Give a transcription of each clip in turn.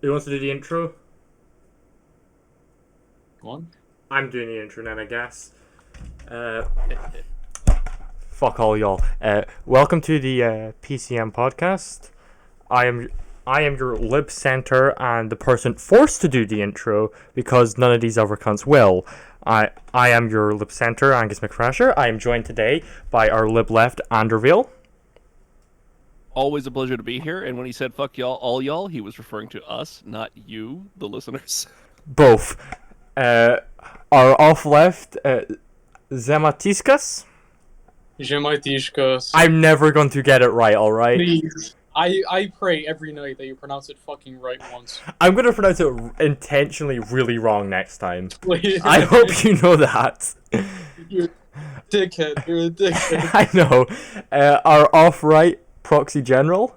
Who wants to do the intro? Go on. I'm doing the intro then, I guess. Uh, Fuck all y'all. Welcome to the PCM podcast. I am I am your lib center and the person forced to do the intro because none of these other cunts will. I am your lib center, Angus McFrasher. I am joined today by our lib left, Anderville. Always a pleasure to be here. And when he said "fuck y'all," all y'all, he was referring to us, not you, the listeners. Both. Uh, our off left, Zematiskas. Jemaitishkas. I'm never going to get it right, alright? Please. I pray every night that you pronounce it fucking right once. I'm going to pronounce it intentionally really wrong next time. Please. I hope you know that. You're a dickhead. You're a dickhead. I know. Our off-right proxy general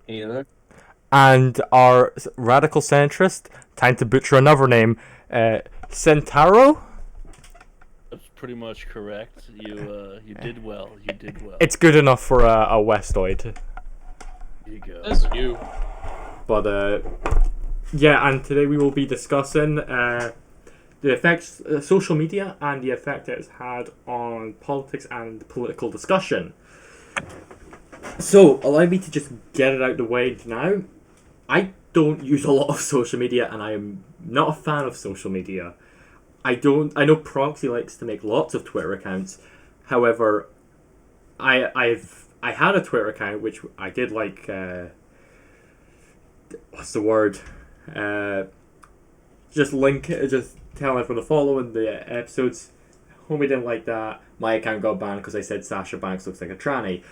Either. and our radical centrist, time to butcher another name, Centauro? That's pretty much correct. You did well. You did well. It's good enough for a Westoid. Here you go. That's you. But, yeah, and today we will be discussing the effects, social media, and the effect it has had on politics and political discussion. So, allow me to just get it out of the way now. I don't use a lot of social media, and I am not a fan of social media. I know Proxy likes to make lots of Twitter accounts. However, I had a Twitter account which I did like. What's the word? Just tell everyone to follow in the episodes. Homie didn't like that. My account got banned because I said Sasha Banks looks like a tranny.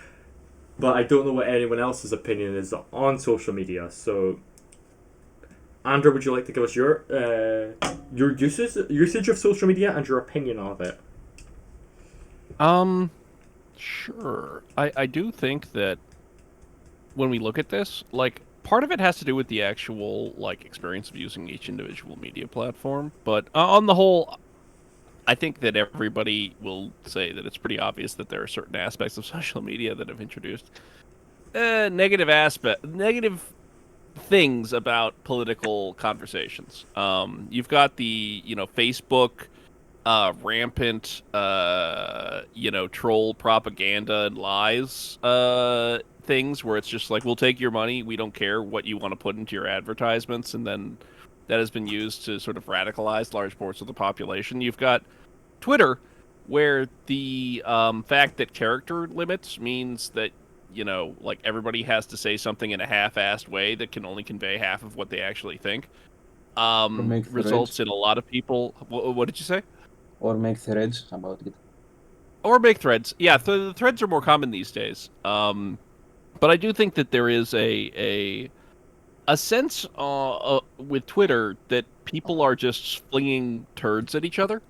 But I don't know what anyone else's opinion is on social media. So, Andrew, would you like to give us your usage of social media and your opinion of it? Sure. I do think that when we look at this, like, part of it has to do with the actual, like, experience of using each individual media platform. But on the whole, I think that everybody will say that it's pretty obvious that there are certain aspects of social media that have introduced negative things about political conversations. You've got the Facebook rampant troll propaganda and lies things where it's just like, we'll take your money, we don't care what you want to put into your advertisements, and then that has been used to sort of radicalize large parts of the population. You've got Twitter, where the fact that character limits means that like, everybody has to say something in a half-assed way that can only convey half of what they actually think. Or make Results threads. in a lot of people. What did you say? Or make threads about it. Or make threads. Yeah, the threads are more common these days. But I do think that there is a sense with Twitter that people are just flinging turds at each other.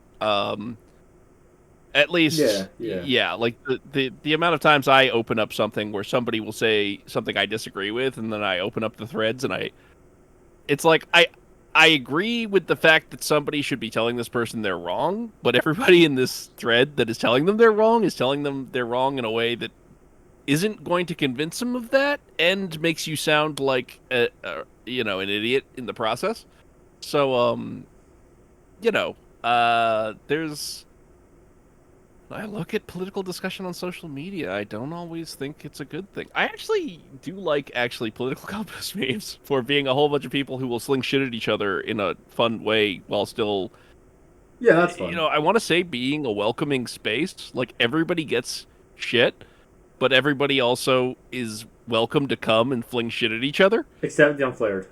At least, yeah. Like the amount of times I open up something where somebody will say something I disagree with, and then I open up the threads, and it's like I agree with the fact that somebody should be telling this person they're wrong, but everybody in this thread that is telling them they're wrong is telling them they're wrong in a way that isn't going to convince them of that, and makes you sound like an idiot in the process. So there's I look at political discussion on social media, I don't always think it's a good thing. I actually do like political compass memes for being a whole bunch of people who will sling shit at each other in a fun way while still, Yeah, that's fun. I want to say, being a welcoming space. Like, everybody gets shit, but everybody also is welcome to come and fling shit at each other. Except the unflared.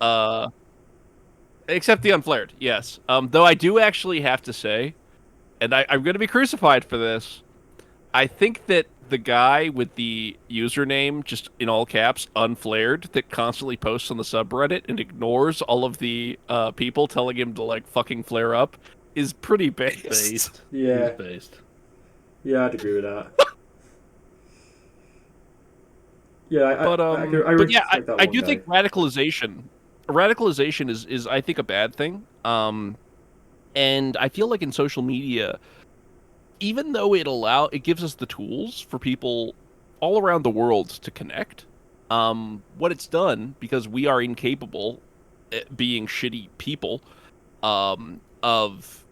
Except the unflared, yes. Though I do actually have to say, and I'm going to be crucified for this, I think that the guy with the username, just in all caps, unflared, that constantly posts on the subreddit and ignores all of the people telling him to, like, fucking flare up, is pretty based. Based. Yeah. He's based. Yeah, I'd agree with that. Yeah, But yeah, respect that I one do guy. think radicalization is I think, a bad thing. And I feel like in social media, even though it gives us the tools for people all around the world to connect, what it's done, because we are incapable being shitty people, of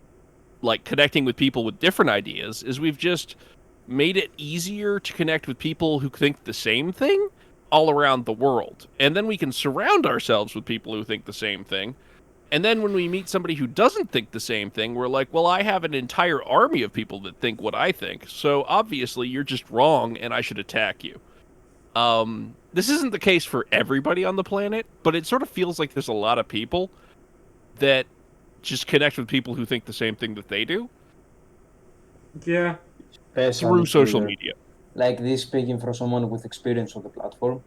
like connecting with people with different ideas, is we've just made it easier to connect with people who think the same thing all around the world. And then we can surround ourselves with people who think the same thing. And then when we meet somebody who doesn't think the same thing, we're like, well, I have an entire army of people that think what I think. So obviously you're just wrong and I should attack you. This isn't the case for everybody on the planet, but it sort of feels like there's a lot of people that just connect with people who think the same thing that they do. Yeah. Through social media. Like this, speaking from someone with experience on the platform.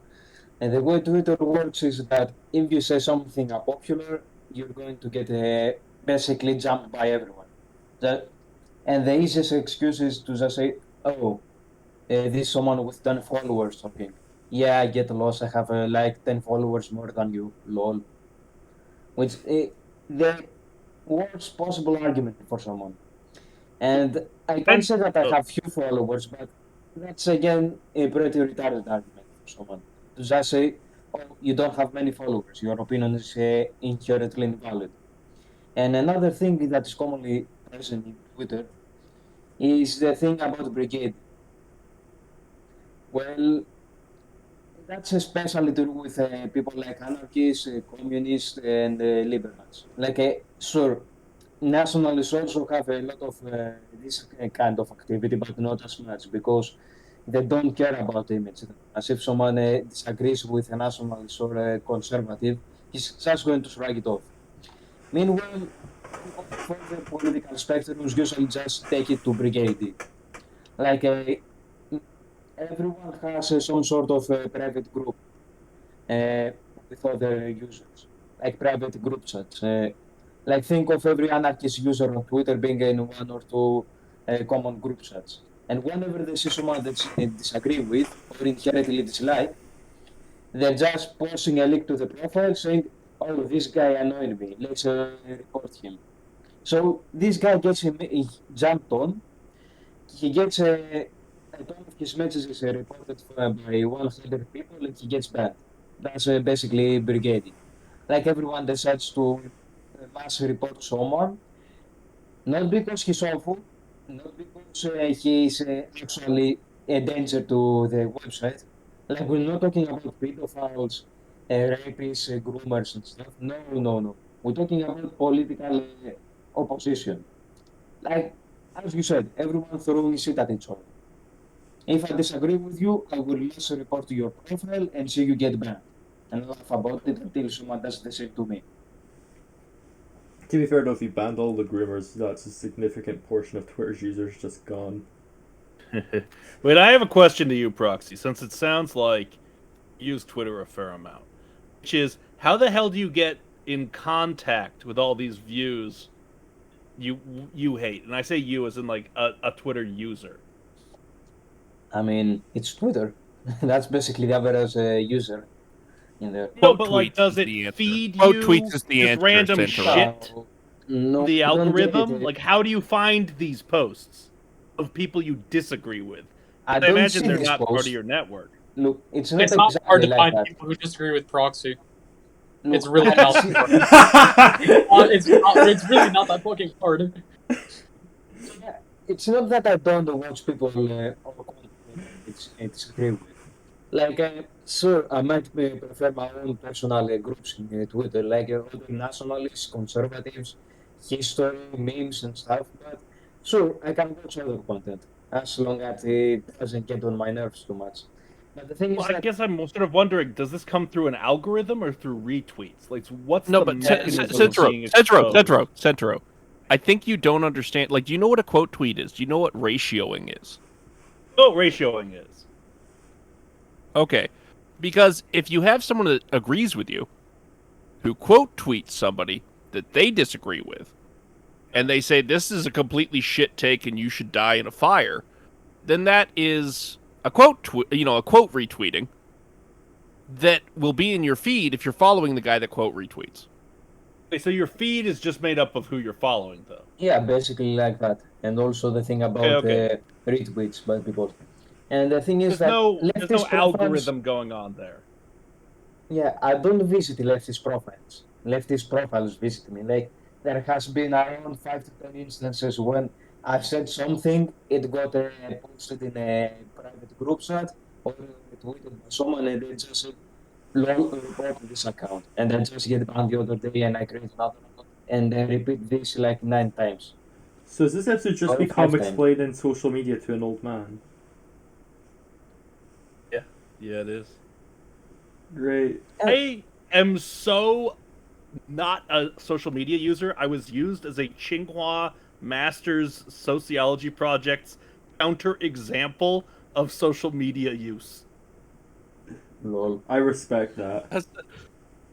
And the way Twitter works is that if you say something unpopular, you're going to get basically jumped by everyone. And the easiest excuse is to just say, oh, this is someone with 10 followers talking. Yeah, I get lost. I have like 10 followers more than you, lol. Which the worst possible argument for someone. And I can say that I have few followers, but that's again a pretty retarded argument for someone. To just say, oh, you don't have many followers, your opinion is inherently invalid. And another thing that is commonly present in Twitter is the thing about brigade. Well, that's especially to do with people like anarchists, communists, and liberals. Like, sure, nationalists also have a lot of this kind of activity, but not as much because they don't care about image. As if someone disagrees with a nationalist or a conservative, he's just going to shrug it off. Meanwhile, people for the political spectrums usually just take it to brigade. Like everyone has some sort of private group with other users, like private group chats. Like think of every anarchist user on Twitter being in one or two common group chats. And whenever they see someone that they disagree with or inherently dislike, they're just posting a link to the profile saying, "Oh, this guy annoyed me. Let's report him." So this guy gets him jumped on. He gets a ton of his messages reported by 100 people, and he gets banned. That's basically brigading. Like everyone decides to mass report someone, not because he's awful, not because he's actually a danger to the website. Like we're not talking about pedophiles, rapists, groomers and stuff. No, no, no. We're talking about political opposition. Like, as you said, everyone throwing shit at each other. If I disagree with you, I will just report to your profile and see you get banned. And laugh about it until someone does the same to me. To be fair though, if you banned all the groomers, that's a significant portion of Twitter's users just gone. Wait, I have a question to you, Proxy, since it sounds like you use Twitter a fair amount. Which is, how the hell do you get in contact with all these views you hate? And I say you as in like a Twitter user. I mean, it's Twitter. That's basically the average user in there. No, but like, does it feed you tweets is the just answer, random Centaur. shit? No, The you don't get algorithm? it. Like, how do you find these posts of people you disagree with? I I don't imagine see they're these not part posts. of your network. Look, it's not It's not exactly hard to like find that. people who disagree with Proxy. Look, It's really I not. see- It's really not that fucking hard. It's not that I don't watch people or disagree with. Like, sure, I might prefer my own personal groups in Twitter, like other nationalists, conservatives, history, memes, and stuff. But sure, I can watch other content as long as it doesn't get on my nerves too much. But the thing is Well, I that guess I'm sort of wondering, does this come through an algorithm or through retweets? Like, what's No, the but mechanism of being exposed? Centro. I think you don't understand. Like, do you know what a quote tweet is? Do you know what ratioing is? Oh, ratioing is. Okay. Because if you have someone that agrees with you, who quote tweets somebody that they disagree with, and they say this is a completely shit take and you should die in a fire, then that is a quote retweeting that will be in your feed if you're following the guy that quote retweets. Okay, so your feed is just made up of who you're following, though. yeah, basically like that. And also the thing about Okay. retweets by people. And the thing is There's no that there's no leftist profiles, algorithm going on there. yeah, I don't visit leftist profiles. leftist profiles visit me. Like there has been around 5 to 10 instances when I've said something, it got posted in a private group chat or tweeted by someone, and they just said, "Lol, report this account," and I just get banned the other day, and I create another account, and I repeat this like 9 times. So has this episode just Or become 5 times. explaining social media to an old man? Yeah, it is. Great. I am so not a social media user. I was used as a Tsinghua Master's Sociology Project's counter-example of social media use. Lol. I respect that.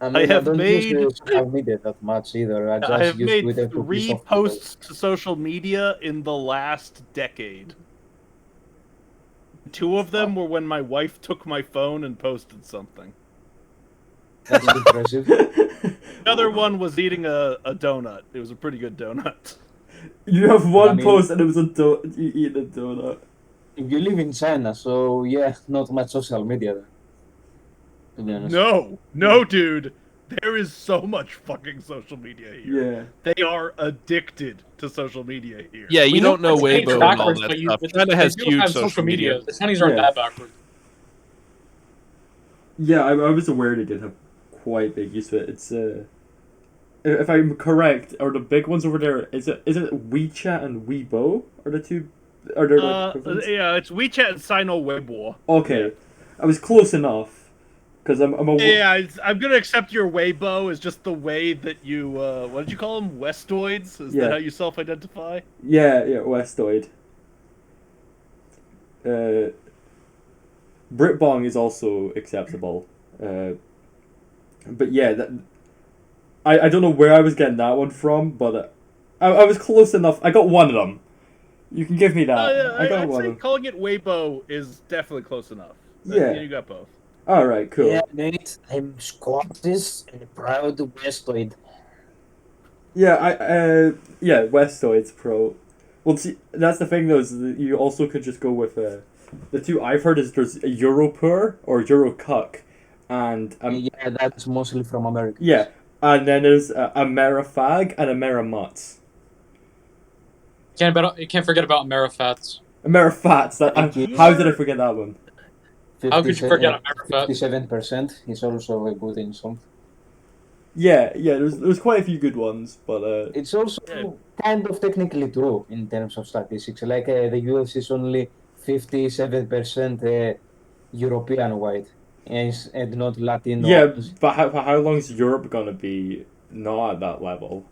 I mean, I have don't made- use social media that much either. I just I have use made Twitter to piss 3 off people. posts to social media in the last decade. 2 of them were when my wife took my phone and posted something. That's impressive. The other one was eating a donut. It was a pretty good donut. You have one I mean- post and it was you eat a donut. You live in China, so yeah, not much social media there. To be honest. No, dude. There is so much fucking social media here. Yeah. They are addicted to social media here. Yeah, you We don't know the Chinese Weibo are and all backwards, that but stuff. but China they has do huge have social media. The Chinese aren't Yeah. that backward. Yeah, I was aware they did have quite big use of it. It's if I'm correct, are the big ones over there? Is it WeChat and Weibo? Are the two? Are there like equivalents? Yeah, it's WeChat and Sino Weibo. Okay, I was close enough because I'm Yeah, I'm gonna accept your Weibo is just the way that you what did you call them? Westoids? Is Yeah. that how you self-identify? yeah Westoid. Britbong is also acceptable, but yeah, I don't know where I was getting that one from, but I was close enough. I got one of them. You can give me that. I got I'd one say of them. calling it Weibo is definitely close enough. Yeah. You got both. All right, cool. Yeah, mate, I'm Scottish and proud Westoid. Yeah, yeah, Westoids Pro. Well, see, that's the thing though. Is that you also could just go with the two I've heard is there's a Europur or Eurocuck, and Yeah, that's mostly from America. yeah, and then there's a Merifag and a Merimutz. You can't forget about Amerifats. Merifats. How did I forget that one? How could you forget Amerifat? 57% is also a good insult. Yeah, there's quite a few good ones, but It's also kind of technically true in terms of statistics. Like the US is only 57% European white and not Latino. yeah, but how long is Europe gonna be not at that level?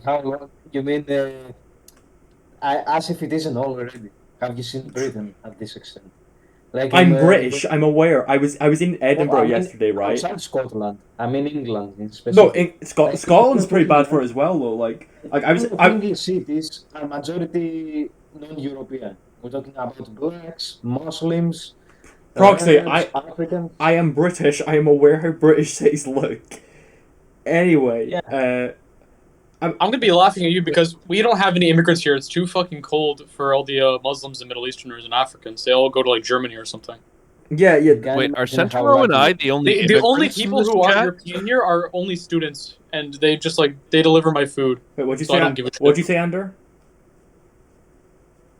How long? You mean as if it isn't already? Have you seen Britain at this extent? Like I'm British. I'm aware. I was in Edinburgh yesterday, right? Outside Scotland. I mean England in No, specific. Scotland's pretty bad for it as well, though. Like English cities are majority non-European. We're talking about blacks, Muslims, Proxy, Arabs, Africans. I am British. I am aware how British cities look. Anyway, I'm gonna be laughing at you because we don't have any immigrants here. It's too fucking cold for all the Muslims and Middle Easterners and Africans. They all go to like Germany or something. yeah. Can't Wait, are imagine how Centro and I lucky- the only The only immigrants in people this who are chat? European here are only students, and they just like they deliver my food. Wait, what'd you So I say? don't give a shit. What'd you say, Ander?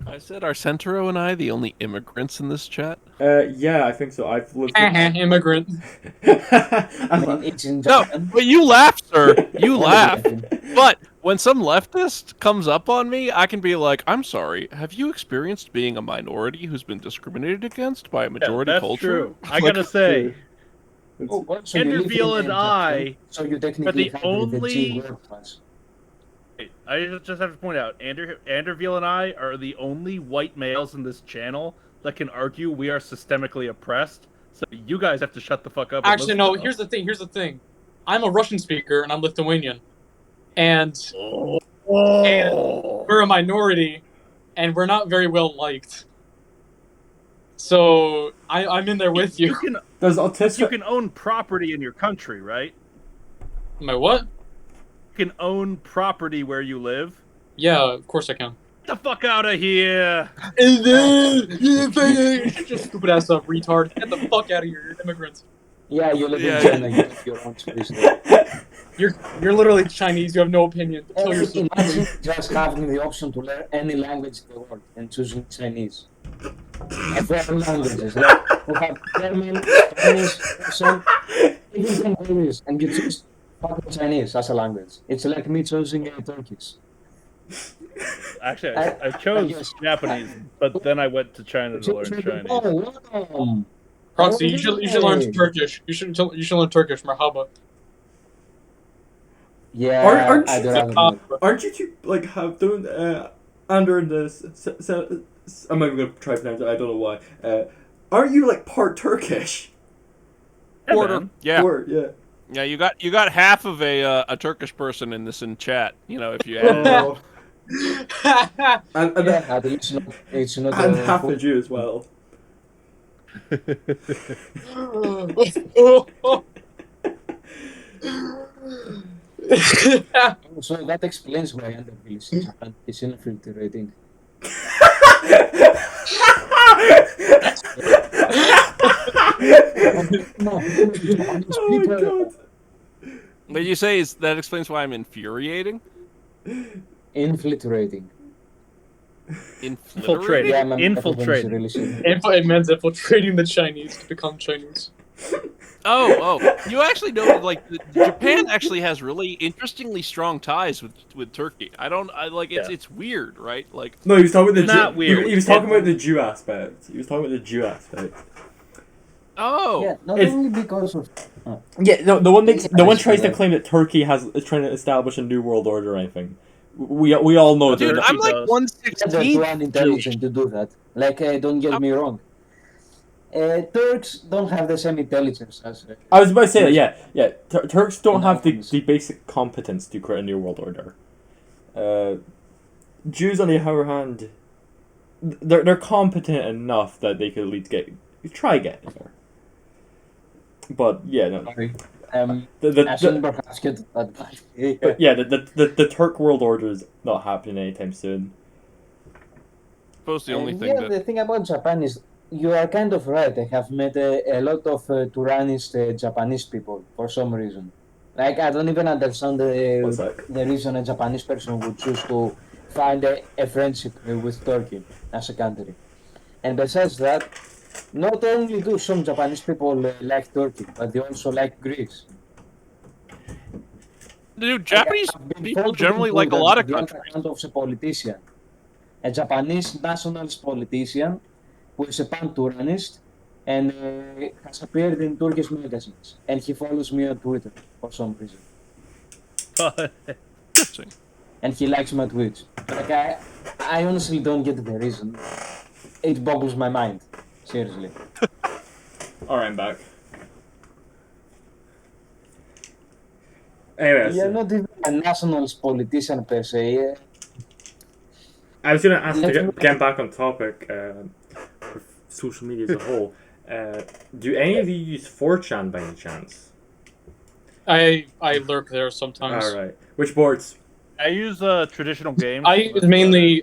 I said, are Centro and I the only immigrants in this chat? Yeah, I think so. I've lived. Immigrant. I mean, it's in No, Japan. but you laugh, sir. You laugh. But when some leftist comes up on me, I can be like, I'm sorry, have you experienced being a minority who's been discriminated against by a majority that's culture? true. I Like, gotta say, Oh, well, so you live Enderville in and Japan, I so you technically the have only- the G word class. I just have to point out, Anderville and I are the only white males in this channel that can argue we are systemically oppressed. So you guys have to shut the fuck up. and Actually, listen no. to us. Here's the thing. I'm a Russian speaker and I'm Lithuanian, and we're a minority, and we're not very well liked. So I'm in there with you. There's You autistic. can own property in your country, right? My what? You can own property where you live. Yeah, of course I can. Get the fuck out of here! Just stupid ass retard. Get the fuck out of here, you're immigrants. Yeah, you live Yeah, in China, you have your own choice. You're literally Chinese. You have no opinion. Kill yourself. Imagine just having the option to learn any language in the world and choosing Chinese. Foreign languages, like we have German, Spanish, Russian, even some English, and you choose fucking Chinese as a language. It's like me choosing Turkish. Actually, I- I chose guess- Japanese, but then I went to China to learn Chinese. Oh, welcome. Proxy, you should learn Hey. Turkish. You should learn Turkish. Marhaba. Yeah, Aren't I you- don't know. Aren't you two like have doing under the I'm not even gonna try to pronounce it. I don't know why. Aren't you like part Turkish? Yeah, Quarter. man. Yeah. Or, yeah. Yeah, you got half of a Turkish person in this in chat. You know, if you add. Oh. and Yeah, at least it's not and half a Jew as well. So that explains why Underhill is in Japan is infiltrating. No, Japanese Oh my people. god. What did you say? Is that explains why I'm infuriating? Infiltrating. Infiltrating? Yeah, my Infiltrating. Really shitty. It meant infiltrating the Chinese to become Chinese. Oh, you actually know like Japan actually has really interestingly strong ties with Turkey. I like Yeah. it's weird, right? Like No, he was talking about the It's not Jew- weird. He was talking about the Jew aspect. He was talking about the Jew aspect. oh, Yeah, not It's- only because of. Yeah, the one makes- the one Yeah, tries to yeah. claim that Turkey is trying to establish a new world order or anything. We all know dude, that. I'm like does. They're too 1/16 Jewish. unintelligent to do that. Like, don't get me wrong. Turks don't have the same intelligence as. I was about to say that. Yeah. Turks don't No, have the it's- basic competence to create a new world order. Jews, on the other hand, they're competent enough that they could at least try getting there. But yeah, no. Sorry. The I shouldn't perhaps get to that point. but yeah, the Turk world order is not happening anytime soon. Suppose the only And thing yeah, that the thing about Japan is you are kind of right. I have met a lot of Turanist Japanese people for some reason. Like I don't even understand What's that? the reason a Japanese person would choose to find a friendship with Turkey as a country. And besides that, not only do some Japanese people like Turkey, but they also like Greece. dude, Japanese I've been people told generally before like a that lot of the countries. account of a politician, a Japanese nationalist politician who is a pan-Turanist and has appeared in Turkish magazines. And he follows me on Twitter for some reason. Interesting. And he likes my tweets. Like I honestly don't get the reason. It boggles my mind. Seriously. Alright, I'm back. Anyways, You're not even a nationalist politician per se. I was gonna ask to Let's get back on topic with social media as a whole. Do any of you use 4chan by any chance? I lurk there sometimes. Alright. Which boards? I use traditional games. I use mainly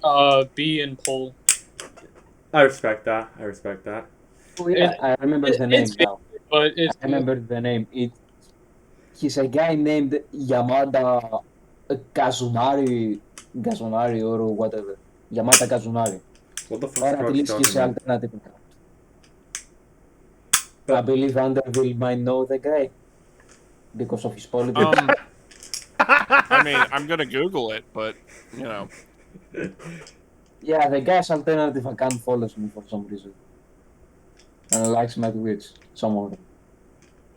B and Pol. I respect that. Oh, yeah, I remember the name it's now. But it's I remember the name. He's a guy named Yamada Kazunari or whatever. Yamada Kazunari. What the Or fuck at is least he's talking about? alternative account. I But- believe Underville might know the guy because of his politics. I mean, I'm gonna Google it, but you know, Yeah, the guy's alternative account follows me for some reason. And likes my tweets, some of them.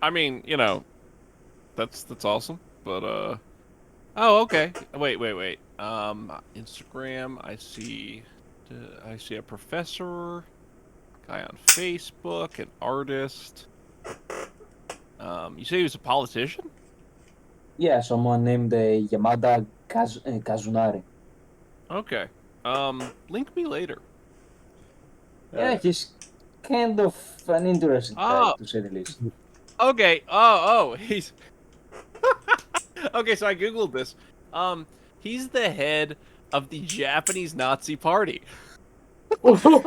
I mean, you know, that's awesome. But oh, okay. Wait. Instagram. I see a professor, guy on Facebook, an artist. You say he was a politician? Yeah, someone named Yamada Kazunari. Okay. Link me later. Yeah, he's kind of an interesting guy, Oh. to say the least. Okay. Oh, he's. Okay, so I googled this. He's the head of the Japanese Nazi Party. All of you.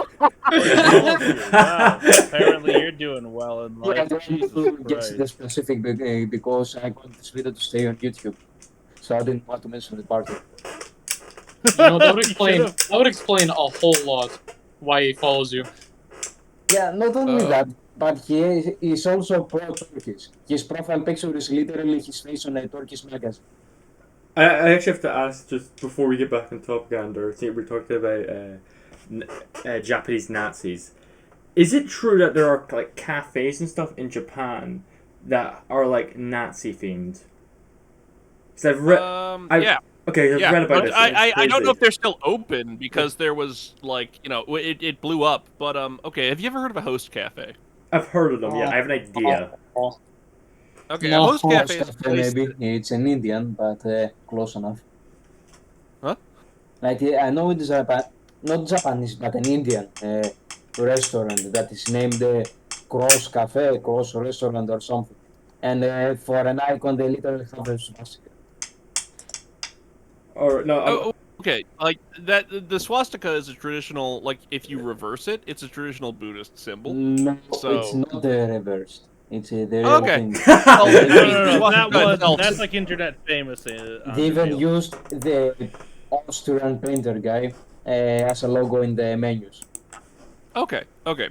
Wow. Apparently you're doing well in Yeah, I life. don't Jesus want to get Christ. the specific because I want this video to stay on YouTube. So I didn't want to mention the party. That would explain a whole lot why he follows you. Yeah, not only that, but he is also pro-Turkish. His profile picture is literally his face on a Turkish magazine. I actually have to ask just before we get back on Top Gander. I think we're talking about Japanese Nazis. Is it true that there are like cafes and stuff in Japan that are like Nazi themed? Because I've read. Yeah. Okay, I've Yeah, read about but this. I don't know if they're still open because there was like it blew up. But okay, have you ever heard of a host cafe? I've heard of them. Yeah, I have an idea. Okay, No. a host cafe is a Cafe, place. maybe it's an Indian, but close enough. Huh? Like I know it is not Japanese, but an Indian restaurant that is named Cross Cafe, Cross Restaurant, or something. And for an icon, they literally have a swastika. Or no, Oh, okay. Like that, the swastika is a traditional. Like if you reverse it, it's a traditional Buddhist symbol. No, So- it's not reversed. It's the real Okay. thing. Well, No, I mean, that swastika was itself- that's like internet famous. They even used the Austrian painter guy as a logo in the menus. Okay,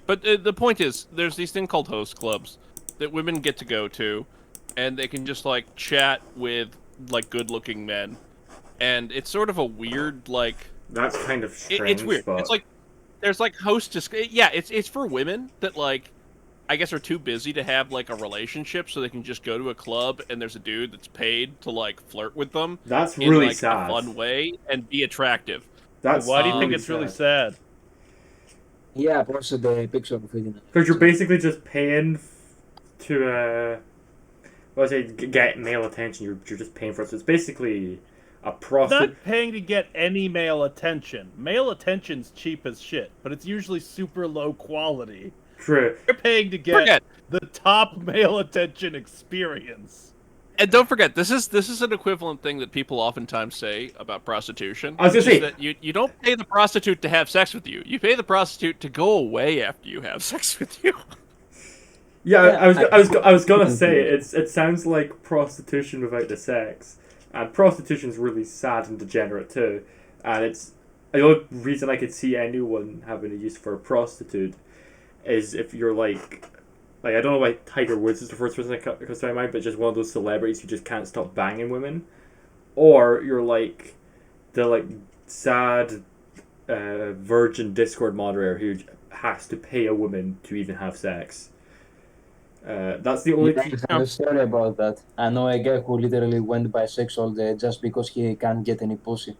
but the point is, there's these thing called host clubs that women get to go to, and they can just like chat with like good-looking men, and it's sort of a weird like. that's kind of strange. It's weird. But It's like there's like hostess. Yeah, it's for women that like I guess are too busy to have like a relationship, so they can just go to a club and there's a dude that's paid to like flirt with them that's in really like sad. a fun way and be attractive. That's Why do you think it's really sad? Yeah, I posted the picture of it. Because you're basically just paying to what was it? Get male attention. You're just paying for it. So it's basically a prostitute. Not paying to get any male attention. Male attention's cheap as shit, but it's usually super low quality. True. You're paying to get the top male attention experience. And don't forget, this is an equivalent thing that people oftentimes say about prostitution. I was gonna which is say- that you don't pay the prostitute to have sex with you. You pay the prostitute to go away after you have sex with you. Yeah, Yeah, I was gonna say it sounds like prostitution without the sex, and prostitution's really sad and degenerate too. And it's the only reason I could see anyone having a use for a prostitute is if you're like I don't know why Tiger Woods is the first person that comes to my mind, but just one of those celebrities who just can't stop banging women, or you're like the like sad virgin Discord moderator who has to pay a woman to even have sex. That's the only. I have a story about that. I know a guy who literally went bisexual just because he can't get any pussy.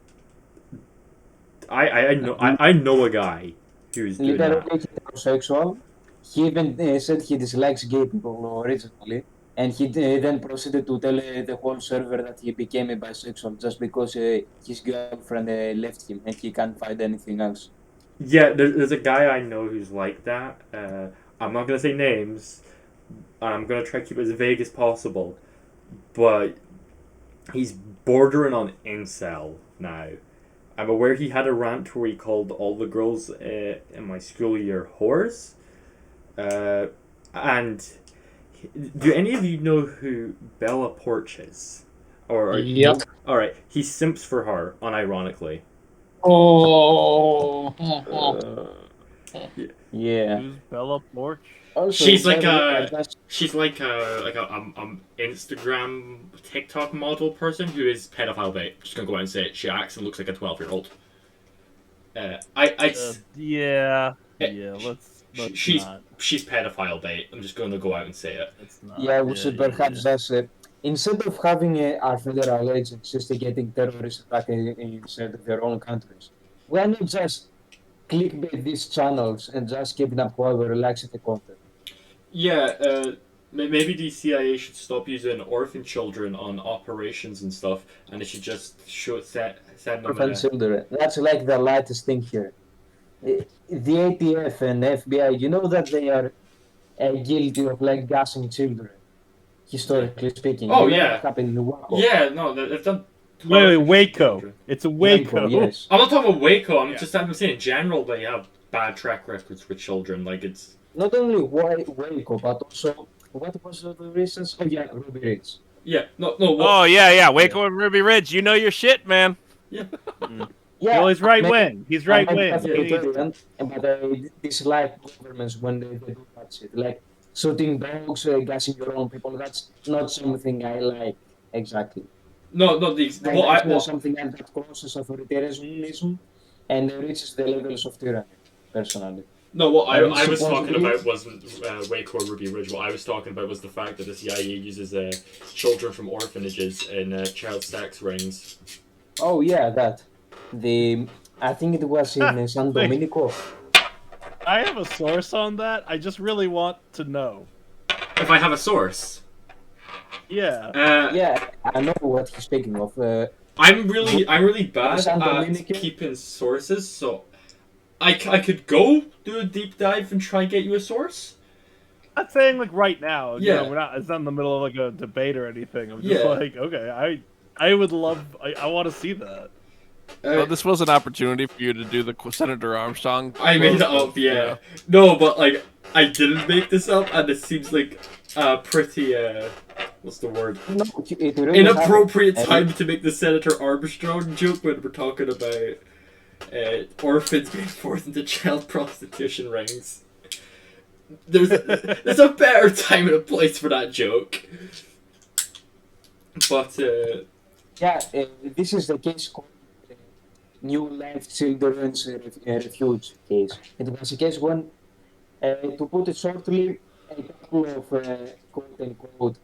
I know a guy who's doing Literally that. heterosexual. He even said he dislikes gay people originally, and he then proceeded to tell the whole server that he became a bisexual just because his girlfriend left him and he can't find anything else. Yeah, there's a guy I know who's like that. I'm not gonna say names. I'm gonna try to keep it as vague as possible, but he's bordering on incel now. I'm aware he had a rant where he called all the girls in my school year whores. And do any of you know who Bella Porch is? Yep. All right, he simps for her, unironically. Oh. Yeah. Who's Bella Porch? Also, She's like sorry, a- She's like a Instagram TikTok model person who is pedophile bait. Just gonna go out and say it. She acts and looks like a 12-year-old. Yeah. Eh, Yeah. Let's she's not. she's pedophile bait. I'm just gonna go out and say it. Let's not. Yeah, we should perhaps just instead of having our federal agencies instigating terrorist attack inside their own countries, why not just clickbait these channels and just kidnap whoever likes the content? Yeah, maybe the CIA should stop using orphan children on operations and stuff, and they should just send them. Orphan children. That's like the lightest thing here. The ATF and FBI, you know that they are guilty of like gassing children, historically speaking. Oh, You know yeah. what happened in Waco. Yeah, no, they've done. Wait, Waco. It's a Waco. Yes. I'm not talking about Waco. Yeah. I'm saying in general they have bad track records with children. Like it's Not only Waco, but also what was the reasons? Oh yeah, Ruby Ridge. yeah, no, what? Oh yeah, Waco and Ruby Ridge. You know your shit, man. Yeah, Well, he's right maybe- wing. He's right I'm wing. not He needs- authoritarian, but I dislike governments when they do that shit. Like shooting dogs, gassing your own people. That's not something I like exactly. No, That's not something that crosses authoritarianism and reaches the levels of tyranny, personally. No, what I And was talking supposedly- about wasn't Waco or Ruby Ridge. What I was talking about was the fact that the CIA uses children from orphanages in child sex rings. Oh yeah, that. I think it was in San Domenico. I have a source on that. I just really want to know. If I have a source, Yeah. Yeah, I know what he's speaking of. I'm really bad San at Dominican? keeping sources, so I could go do a deep dive and try and get you a source. I'm not saying like right now. You Yeah. know, we're not. It's not in the middle of like a debate or anything. I'm just Yeah. like, okay, I would love. I want to see that. Well, this was an opportunity for you to do the Senator Armstrong. I made it quote, up, yeah. No, but like I didn't make this up, and it seems like pretty what's the word? No, it really Inappropriate happened. time to make the Senator Armstrong joke when we're talking about orphans being forced into child prostitution rings. There's a better time and a place for that joke. But Yeah, this is the case called New Life Children's Refuge case. It was a case when, to put it shortly, a couple of quote unquote,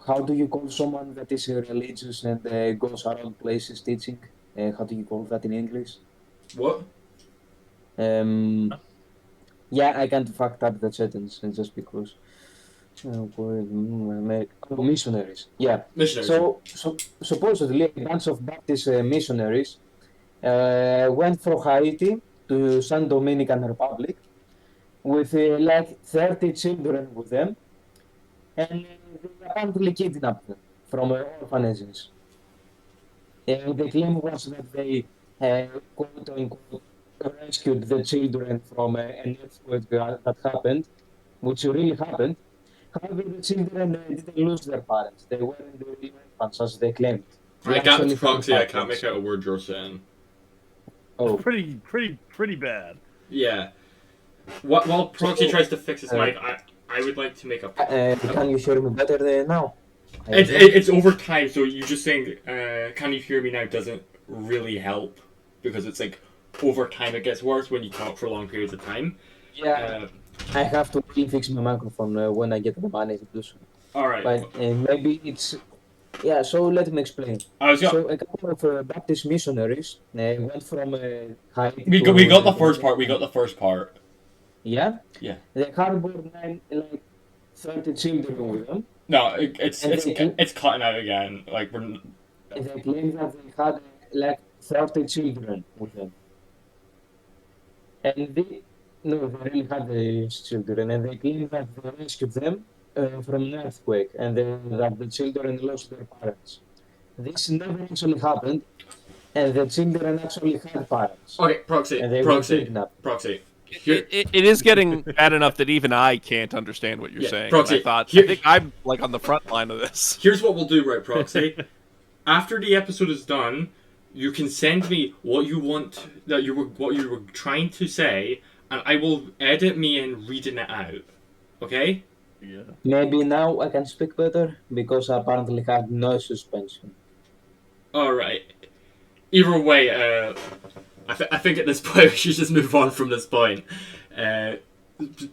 how do you call someone that is religious and goes around places teaching? How do you call that in English? what? Yeah, I can't fuck up the sentence just because. Missionaries. Yeah. Missionaries. So supposedly a bunch of Baptist missionaries went from Haiti to San Dominican Republic with like 30 children with them, and they apparently kidnapped them from orphanages. The claim was that they quote unquote rescued the children from an earthquake that happened, which really happened. However, the children didn't lose their parents. They weren't the infants as they claimed. They I can't actually proxy. found I can't parents. make out a word you're saying. Oh, Pretty bad. Yeah. While Proxy So, tries to fix his mic, I would like to make a. can you hear me better now? It's over time, so you just saying, "Can you hear me now?" doesn't really help because it's like over time it gets worse when you talk for long periods of time. Yeah, I have to really fix my microphone when I get the money to do so. All right. But maybe it's yeah. So let me explain. I was So a couple of Baptist missionaries went from Haiti. we to, got the first part. We got the first part. Yeah. Yeah. They harbored 30 children with them. No, And it's cutting out again. Like we're. And they claim that they had like 30 children with them. And they really had these children, and they claim that they rescued them from an earthquake, and that the children lost their parents. This never actually happened, and the children actually had parents, Okay, Proxy. and they were kidnapped. Proxy. Here, It is getting bad enough that even I can't understand what you're Yeah, saying. Proxy, And I here- think I'm like on the front line of this. Here's what we'll do, right, Proxy? After the episode is done, you can send me what you want what you were trying to say, and I will edit me in reading it out. Okay? Yeah. Maybe now I can speak better because I apparently had no suspension. All right. Either way, I think at this point we should just move on from this point,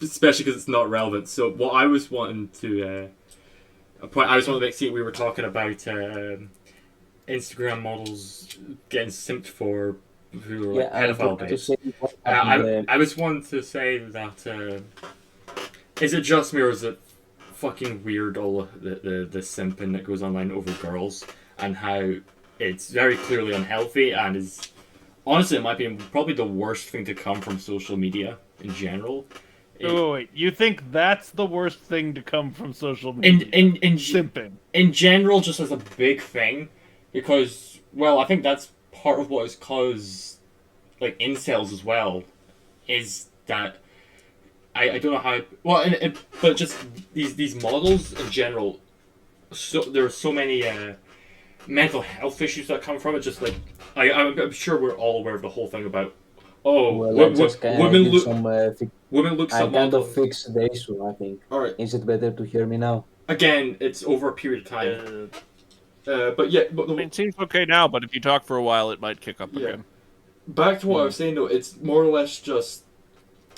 especially because it's not relevant. So what I was wanting to a point I was wanting to make, see, we were talking about Instagram models getting simped for who are Yeah, I was pedophile going to based. say what happened, I was wanting to say that is it just me or is it fucking weird all the simping that goes online over girls and how it's very clearly unhealthy and is honestly in my opinion probably the worst thing to come from social media in general. Wait, you think that's the worst thing to come from social media? In Simping. in general, just as a big thing, because well, I think that's part of what has caused like incels as well, is that I don't know how. But just these models in general. So there are so many mental health issues that come from it. Just like I'm sure we're all aware of the whole thing about Well, I just women give look some. women look I some kind of models. fixed the issue. I think. All right. Is it better to hear me now? Again, it's over a period of time. But yeah, but I mean, it seems okay now, but if you talk for a while, it might kick up again. back to what I was saying though, it's more or less just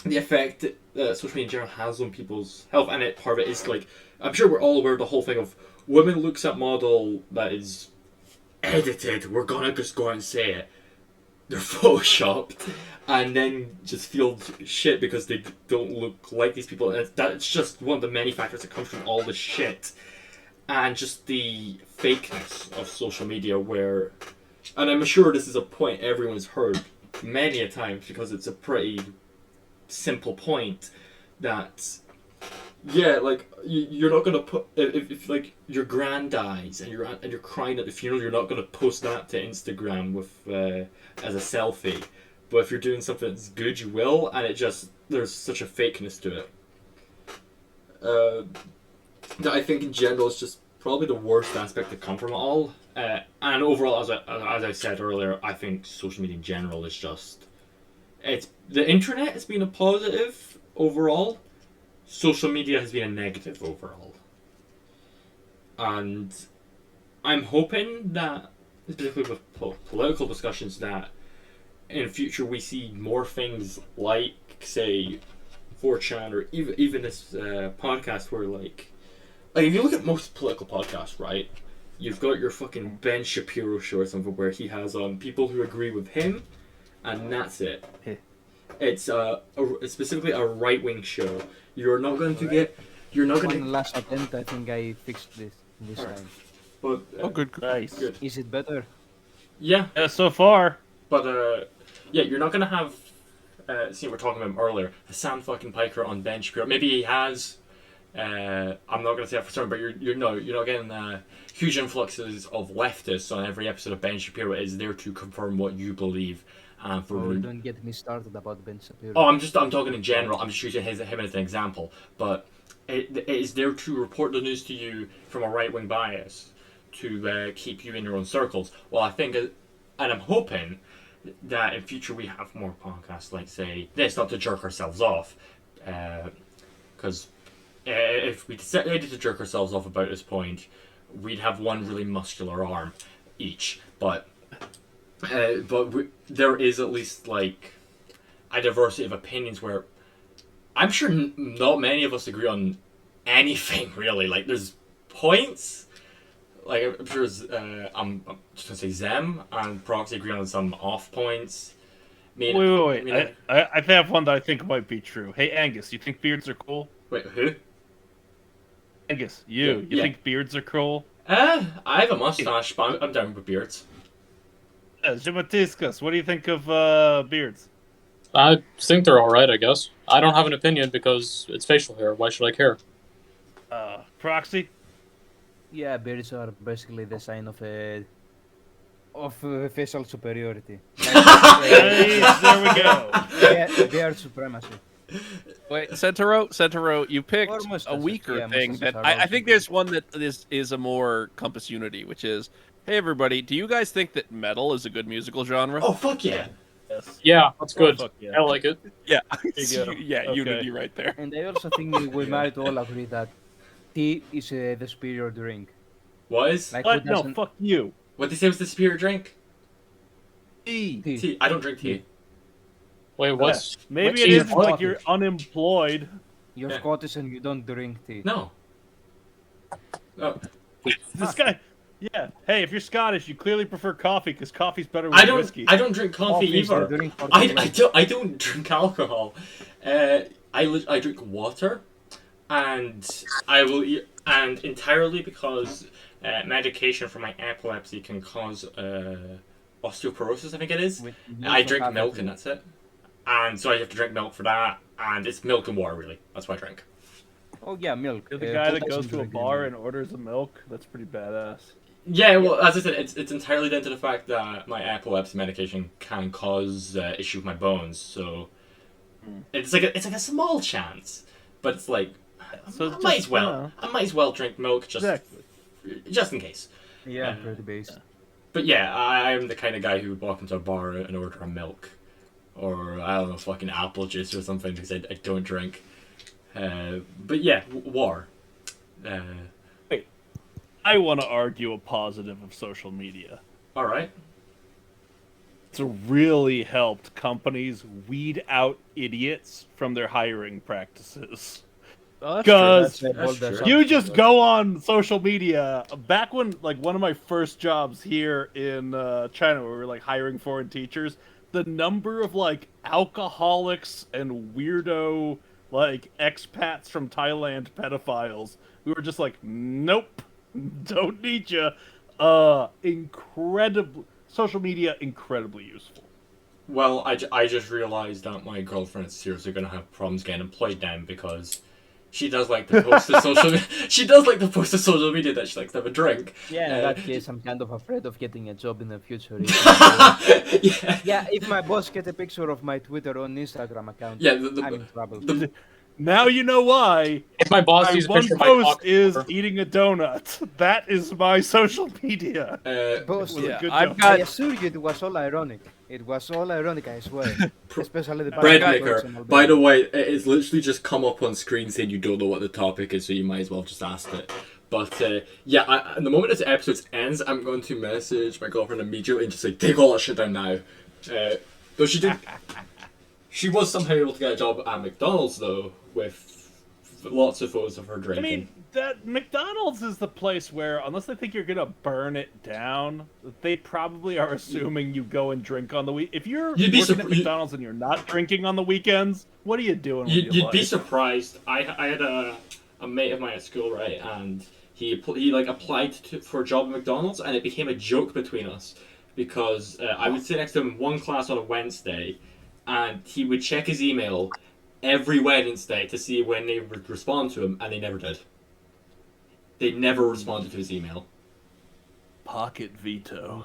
the effect that social media in general has on people's health, and part of it is like I'm sure we're all aware of the whole thing of women looks at model that is edited. We're gonna just go out and say it. They're photoshopped, and then just feel shit because they don't look like these people. And that's just one of the many factors that comes from all the shit, and just the fakeness of social media. Where, and I'm sure this is a point everyone's heard many a times because it's a pretty simple point that like you're not gonna put if like your grand dies and you're crying at the funeral, you're not gonna post that to Instagram with as a selfie, but if you're doing something that's good, you will, and it just there's such a fakeness to it that I think in general is just probably the worst aspect to come from it all. And overall, as I said earlier, I think social media in general is just the internet has been a positive overall. Social media has been a negative overall. And I'm hoping that, particularly with political discussions, that in future we see more things like, say, 4chan or even this podcast where, like if you look at most political podcasts, right, you've got your fucking Ben Shapiro show or something where he has people who agree with him, and that's it. It's specifically a right-wing show. You're not going to get. You're not going to. One last attempt. I think I fixed this time. But Good. Nice. good. Is it better? Yeah, So far. but you're not going to have. See, we're talking about him earlier. Sam fucking Piker on Ben Shapiro. Maybe he has. I'm not going to say that for certain, but you're not getting huge influxes of leftists on every episode of Ben Shapiro. It is there to confirm what you believe. Don't get me started about Ben Shapiro. I'm talking in general. I'm just using him as an example, but it is there to report the news to you from a right wing bias to keep you in your own circles. Well, I think, and I'm hoping that in future we have more podcasts like, say, this, not to jerk ourselves off, because if we decided to jerk ourselves off about this point, we'd have one really muscular arm each, but there is at least like a diversity of opinions where I'm sure not many of us agree on anything really. Like there's points, like I'm sure I'm just gonna say Zem and Proxy agree on some off points. Wait. I have one that I think might be true. Hey Angus, you think beards are cool? Wait, who? Angus, you think beards are cool? I have a mustache, but I'm down with beards. Zimatiskas, what do you think of beards? I think they're alright, I guess. I don't have an opinion because it's facial hair. Why should I care? Proxy? Yeah, beards are basically the sign of facial superiority. Hey, there we go. Beard supremacy. Wait, Centero, you picked Or a mustaches. weaker Yeah, thing mustaches that are I think also there's one that is a more compass unity, which is, hey everybody, do you guys think that metal is a good musical genre? Oh fuck yeah! Yes. Yeah, that's good. Fuck yeah. I like it. Yeah, you go. yeah, Okay. unity right there. And I also think we might all agree that tea is the superior drink. What is? Like What? who No, doesn't- fuck you. What did they say was the superior drink? E. tea. Tea. I don't drink tea. Wait, what's Maybe what's it tea is for? like you're unemployed. You're Yeah. Scottish and you don't drink tea. No. Oh. This guy. Yeah. Hey, if you're Scottish, you clearly prefer coffee because coffee's better with I don't. whiskey. I don't drink coffee Coffee is the either. drink for I chocolate. don't. I don't drink alcohol. I drink water, and I will eat, and entirely because medication for my epilepsy can cause osteoporosis. I think it is. We I also drink have milk, it. and that's it. And so I have to drink milk for that, and it's milk and water really. That's what I drink. Oh yeah, milk. You're the Who guy that doesn't goes to a drink bar milk? and orders a milk. That's pretty badass. Yeah, well, as I said, it's entirely down to the fact that my epilepsy medication can cause issue with my bones. So it's like a small chance, but it's like So I might as just, well. I might as well drink milk exactly. just in case. Yeah, pretty based. But yeah, I'm the kind of guy who would walk into a bar and order a milk, or I don't know, fucking apple juice or something because I don't drink. But yeah, war. I want to argue a positive of social media. All right. It's really helped companies weed out idiots from their hiring practices. Oh, that's Because true. That's true. true. you just go on social media. Back when, like, one of my first jobs here in China, where we were like hiring foreign teachers, the number of like alcoholics and weirdo like expats from Thailand pedophiles who were just like, nope, don't need you. Incredible social media, incredibly useful. Well, I just realized that my girlfriend is seriously gonna have problems getting employed then because she does like to post to social. She does like to post to social media that she likes to have a drink. Yeah, in that case, I'm kind of afraid of getting a job in the future. Yeah. Yeah, if my boss get a picture of my Twitter or Instagram account, Yeah. I'm in trouble. Now you know why. If my boss My sees a one picture of my post cock, is eating a donut. That is my social media. Boss, With a Yeah, good I've donut. got- I assure you it was all ironic. It was all ironic, I swear. Especially the Bread part about maker. jokes and By the all way, it's literally just come up on screen saying you don't know what the topic is, so you might as well just ask it. But yeah, the moment this episode ends, I'm going to message my girlfriend immediately and just say, take all that shit down now. Though she did, she was somehow able to get a job at McDonald's though, with lots of photos of her I drinking. mean, that McDonald's is the place where, unless they think you're gonna burn it down, they probably are assuming you go and drink on the week. If you're You'd be working at surpri- McDonald's and you're not drinking on the weekends, what are you doing? With your You'd be life? surprised. I had a mate of mine at school, right, and he like applied for a job at McDonald's, and it became a joke between us because I would sit next to him in one class on a Wednesday, and he would check his email every Wednesday to see when they would respond to him, and they never did. They never responded to his email. Pocket veto.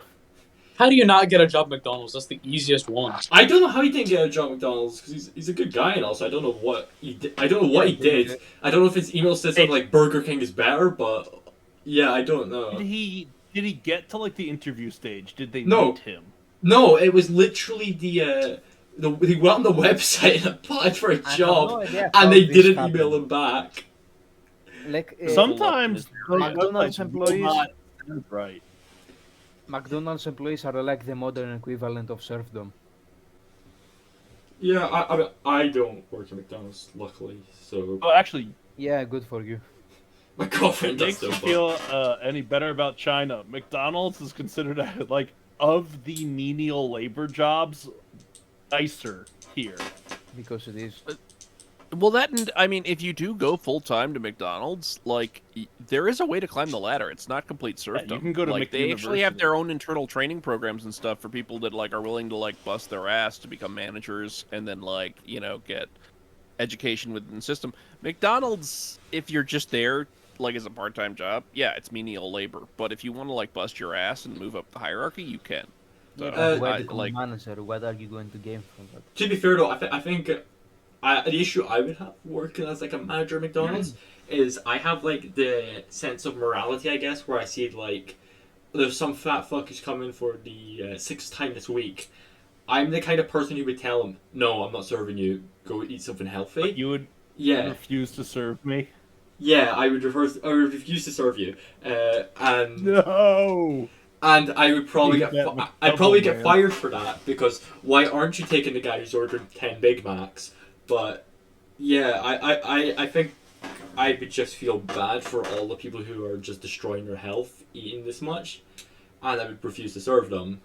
how do you not get a job at McDonald's? That's the easiest one. I don't know how he didn't get a job at McDonald's because he's a good guy and also I don't know what he did. I don't know what he did. I don't know if his email said something like Burger King is better, but yeah, I don't know. Did he get to like the interview stage? Did they No. meet him? No, it was literally he went on the website and applied for a I have job, no idea and how they this didn't happened. email him back. Like, Sometimes McDonald's websites will employees- not do right. McDonald's employees are like the modern equivalent of serfdom. Yeah, I don't work at McDonald's, luckily, so Oh, actually, Yeah, good for you. my girlfriend does makes still. you feel any better about China. McDonald's is considered like of the menial labor jobs, nicer here. Because it is. Well, I mean, if you do go full time to McDonald's, like there is a way to climb the ladder. It's not complete serfdom. you can go to like they actually have McUniversity. their own internal training programs and stuff for people that like are willing to like bust their ass to become managers and then like get education within the system. McDonald's, if you're just there like as a part time job, yeah, it's menial labor. But if you want to like bust your ass and move up the hierarchy, you can. So, Yeah, but where I- become like manager? What are you going to gain from that? To be fair though, I think the issue I would have working as like a manager at McDonald's is I have like the sense of morality, I guess, where I see like there's some fat fuck who's coming for the sixth time this week. I'm the kind of person who would tell him, no, I'm not serving you. Go eat something healthy. You would Yeah, refuse to serve me. yeah, I would refuse to serve you, and No. and I would probably Eat get that I'd probably get man. fired for that because why aren't you taking the guy who's ordered 10 Big Macs? But yeah, I think I would just feel bad for all the people who are just destroying their health eating this much, and I would refuse to serve them.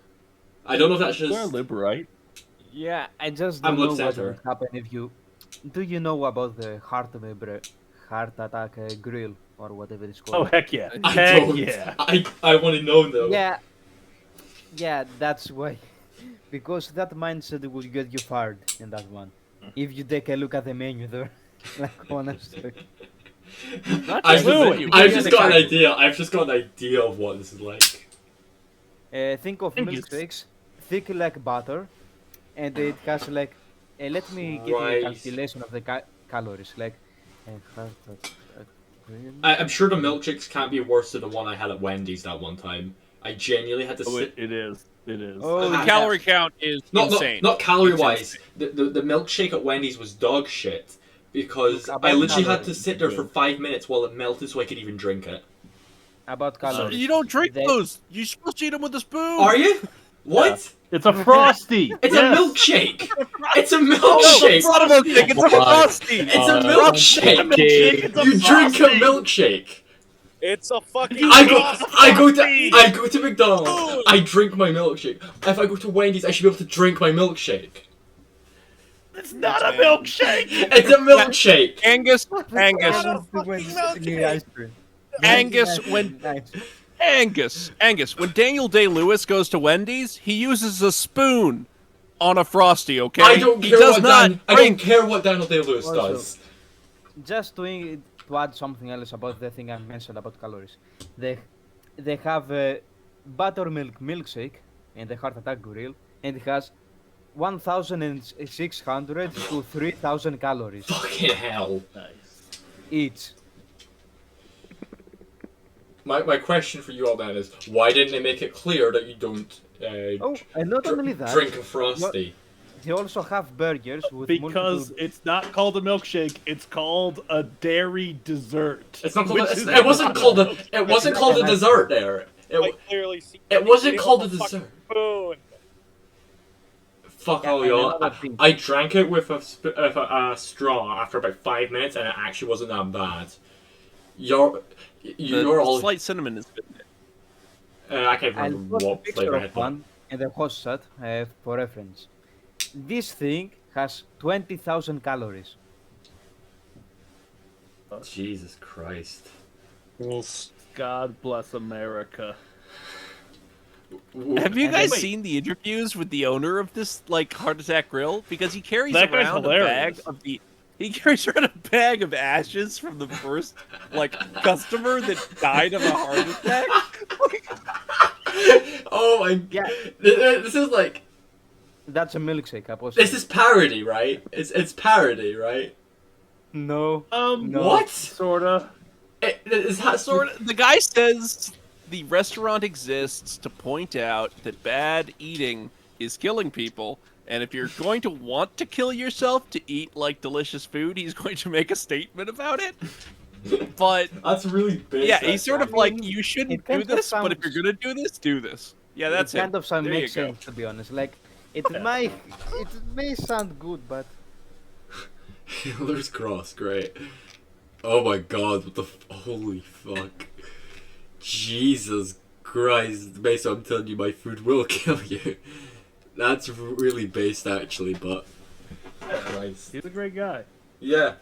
I don't know if that's We're just liberal. Yeah, I just I'm don't know what Lip-Center. would happen if you. Do you know about the heart attack grill or whatever it's Oh called? heck yeah! I Heck don't. yeah! I want to know though. Yeah, yeah, that's why. Because that mindset will get you fired in that one. If you take a look at the menu there, like honestly. Not I've just Lou, with you. I've Yeah, just the got an character. idea. I've just got an idea of what this is like. Think of Thank you. milkshakes, thick like butter, and it has like. Let me give you a Right. calculation of the calories. Like, heart grill. I'm sure the milkshakes can't be worse than the one I had at Wendy's that one time. I genuinely had to Oh, sit. it is. It is. Oh, The I- calorie count is insane. Not calorie wise. It's The milkshake at Wendy's was dog shit because Look, I about literally had to calories, sit there for yeah. 5 minutes while it melted so I could even drink it. About So calories. you don't drink They- those. You're supposed to eat them with a spoon. Are you? What? It's a frosty. It's Yes. a milkshake. It's a No, milkshake. it's not a milkshake. It's a frosty. It's a Uh, milkshake. It's a You drink a frosty. milkshake. It's a fucking. I go frosty. to McDonald's. I drink my milkshake. If I go to Wendy's, I should be able to drink my milkshake. It's not a milkshake. It's a milkshake. Angus, Angus, when Daniel Day-Lewis goes to Wendy's, he uses a spoon on a frosty. Okay, I don't he care does what not I don't drink. care what Daniel Day-Lewis Also, does. Just to add something else about the thing I mentioned about calories, they have a buttermilk milkshake in the heart attack grill, and it has 1,600 to 3,000 calories Fucking hell. Nice. each. My question for you all then is, why didn't they make it clear that you don't Oh, and not only that, drink a frosty? they also have burgers with Because multiple. it's not called a milkshake, it's called a dairy dessert. It's not called. Which It is- wasn't called a. It wasn't called a dessert there. I clearly see. It wasn't Give called a him fucking dessert. spoon. Fuck Yeah, all and y'all. another thing. I drank it with a straw after about 5 minutes, and it actually wasn't that bad. You're all. Slight cinnamon is good. I can't I'll remember post a what picture flavor I had. of one and the host shot for reference. This thing has 20,000 calories. Jesus Christ. God bless America. Have you And guys wait. seen the interviews with the owner of this heart attack grill? Because he carries That guy's around a bag hilarious. of he carries around a bag of ashes from the first customer that died of a heart attack. Oh my. Yeah. This is like. That's a milkshake, I suppose. This is parody, right? It's parody, right? No. No. What? Sorta. Is that Sort of. The guy says the restaurant exists to point out that bad eating is killing people, and if you're going to want to kill yourself to eat delicious food, he's going to make a statement about it. But That's really big. yeah, he's sort of you shouldn't it kind do of this, but if you're sounds- gonna do this, do this. Yeah, that's it. Kind it. of some There makes you go. sense, to be honest. Like, it may sound good, but Hitler's cross, great. Oh my god, what the holy fuck. Jesus Christ, based on I'm telling you my food will kill you. That's really based actually, but Christ. He's a great guy. Yeah.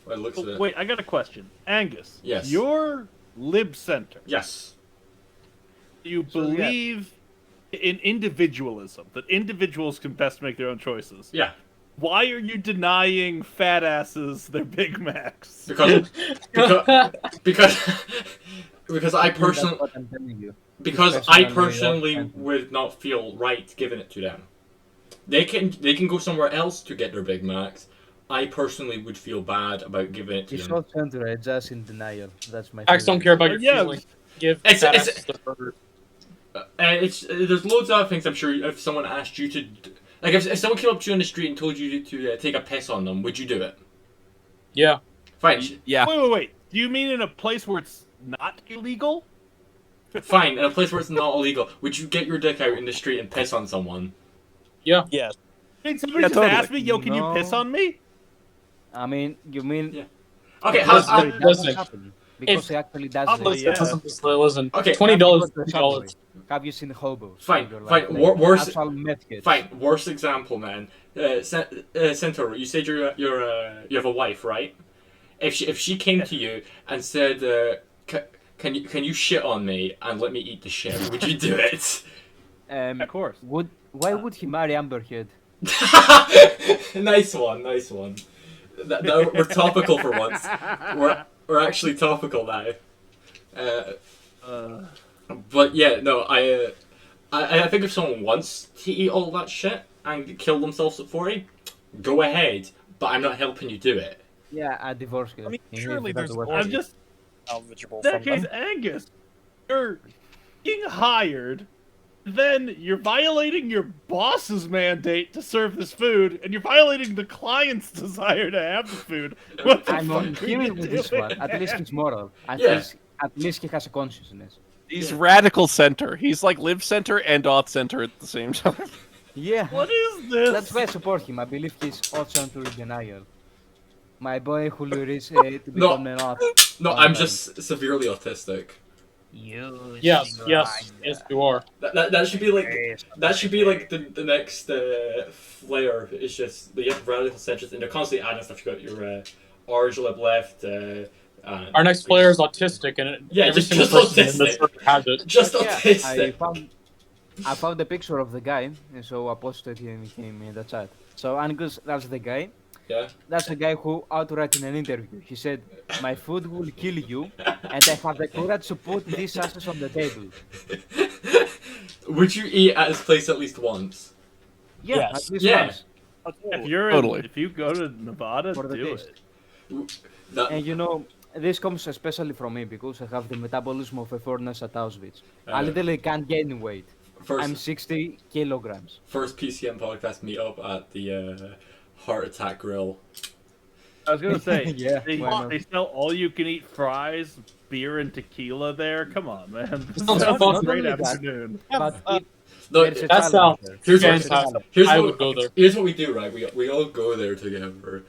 Well, it looks at Oh, it. wait, I got a question. Angus. Yes. Your lib center. Yes. You So, yeah. believe in individualism, that individuals can best make their own choices. Yeah. Why are you denying fat asses their Big Macs? Because because because I that's personally what I'm telling you. because Especially I on the personally York would not feel right giving it to them. They can go somewhere else to get their Big Macs. I personally would feel bad about giving it to It's them. all centered, just in denial. That's my. Acts don't theory. care about your Yeah. feelings. Give It's- fat it's- asses the burger. It's there's loads of other things. I'm sure if someone asked you to, like if someone came up to you on the street and told you to take a piss on them, would you do it? Yeah. Fine, Yeah. Wait. Do you mean in a place where it's not illegal? fine. In a place where it's not illegal, would you get your dick out in the street and piss on someone? Yes. Hey, somebody Yeah, just totally. asked me, yo, can No. you piss on me? I mean, you mean? Yeah. Okay, It how, doesn't listen. happen because it actually does. Listen, listen. Okay. $20. Because the $20. subway. Have you seen hobos? Fine, They're fine, like worse- actual meth kids. fine. Worst example, man. Centaur, you said you have a wife, right? If she came to you and said, can you shit on me and let me eat the shit? Would you do it? Of course. Why would he marry Amber Heard? Nice one. We're topical for once. we're actually topical now. But yeah, no, I think if someone wants to eat all that shit and kill themselves at 40, go ahead. But I'm not helping you do it. Yeah, I divorce you. I mean, If surely that's there's what- I'm just salvageable in that from case, them. Angus, you're being hired, then you're violating your boss's mandate to serve this food, and you're violating the client's desire to have the food. What the I'm on fuck are him you with this doing? one. At least he's moral. Yeah. At least he has a consciousness. He's radical center. He's like live center and auth center at the same time. Yeah. What is this? That's why I support him. I believe he's also to denial. My boy who is to become an author. No, I'm just severely autistic. Yes, yes, yes, you are. That should be like the next flare. It's just you have radical centrists and they're constantly adding stuff. You got your Argelib left. Our next player is autistic, and Yeah, every just single person in autistic. this circuit has it. Just Yeah, autistic. I found a picture of the guy, and so I posted him in the chat. So Angus, that's the guy. Yeah. That's the guy who outright in an interview. He said, "My food will kill you, and I have the courage to put these ashes on the table." Would you eat at his place at least once? Yeah, Yes. at least Yeah. once. If you're Totally. if you go to Nevada, For the do taste. it. That, And you know, this comes especially from me because I have the metabolism of a furnace at Auschwitz. I literally can't gain weight. I'm 60 kilograms. First PCM podcast meet up at the Heart Attack Grill. I was gonna say, Yeah, they, why not? they sell all-you-can-eat fries, beer, and tequila there. Come on, man. This Sounds sounds fun. a great Not only that, afternoon. But No, there's a That challenge sounds there. here's what, fantastic. here's I what, would go there. Here's what we do, right? We all go there together.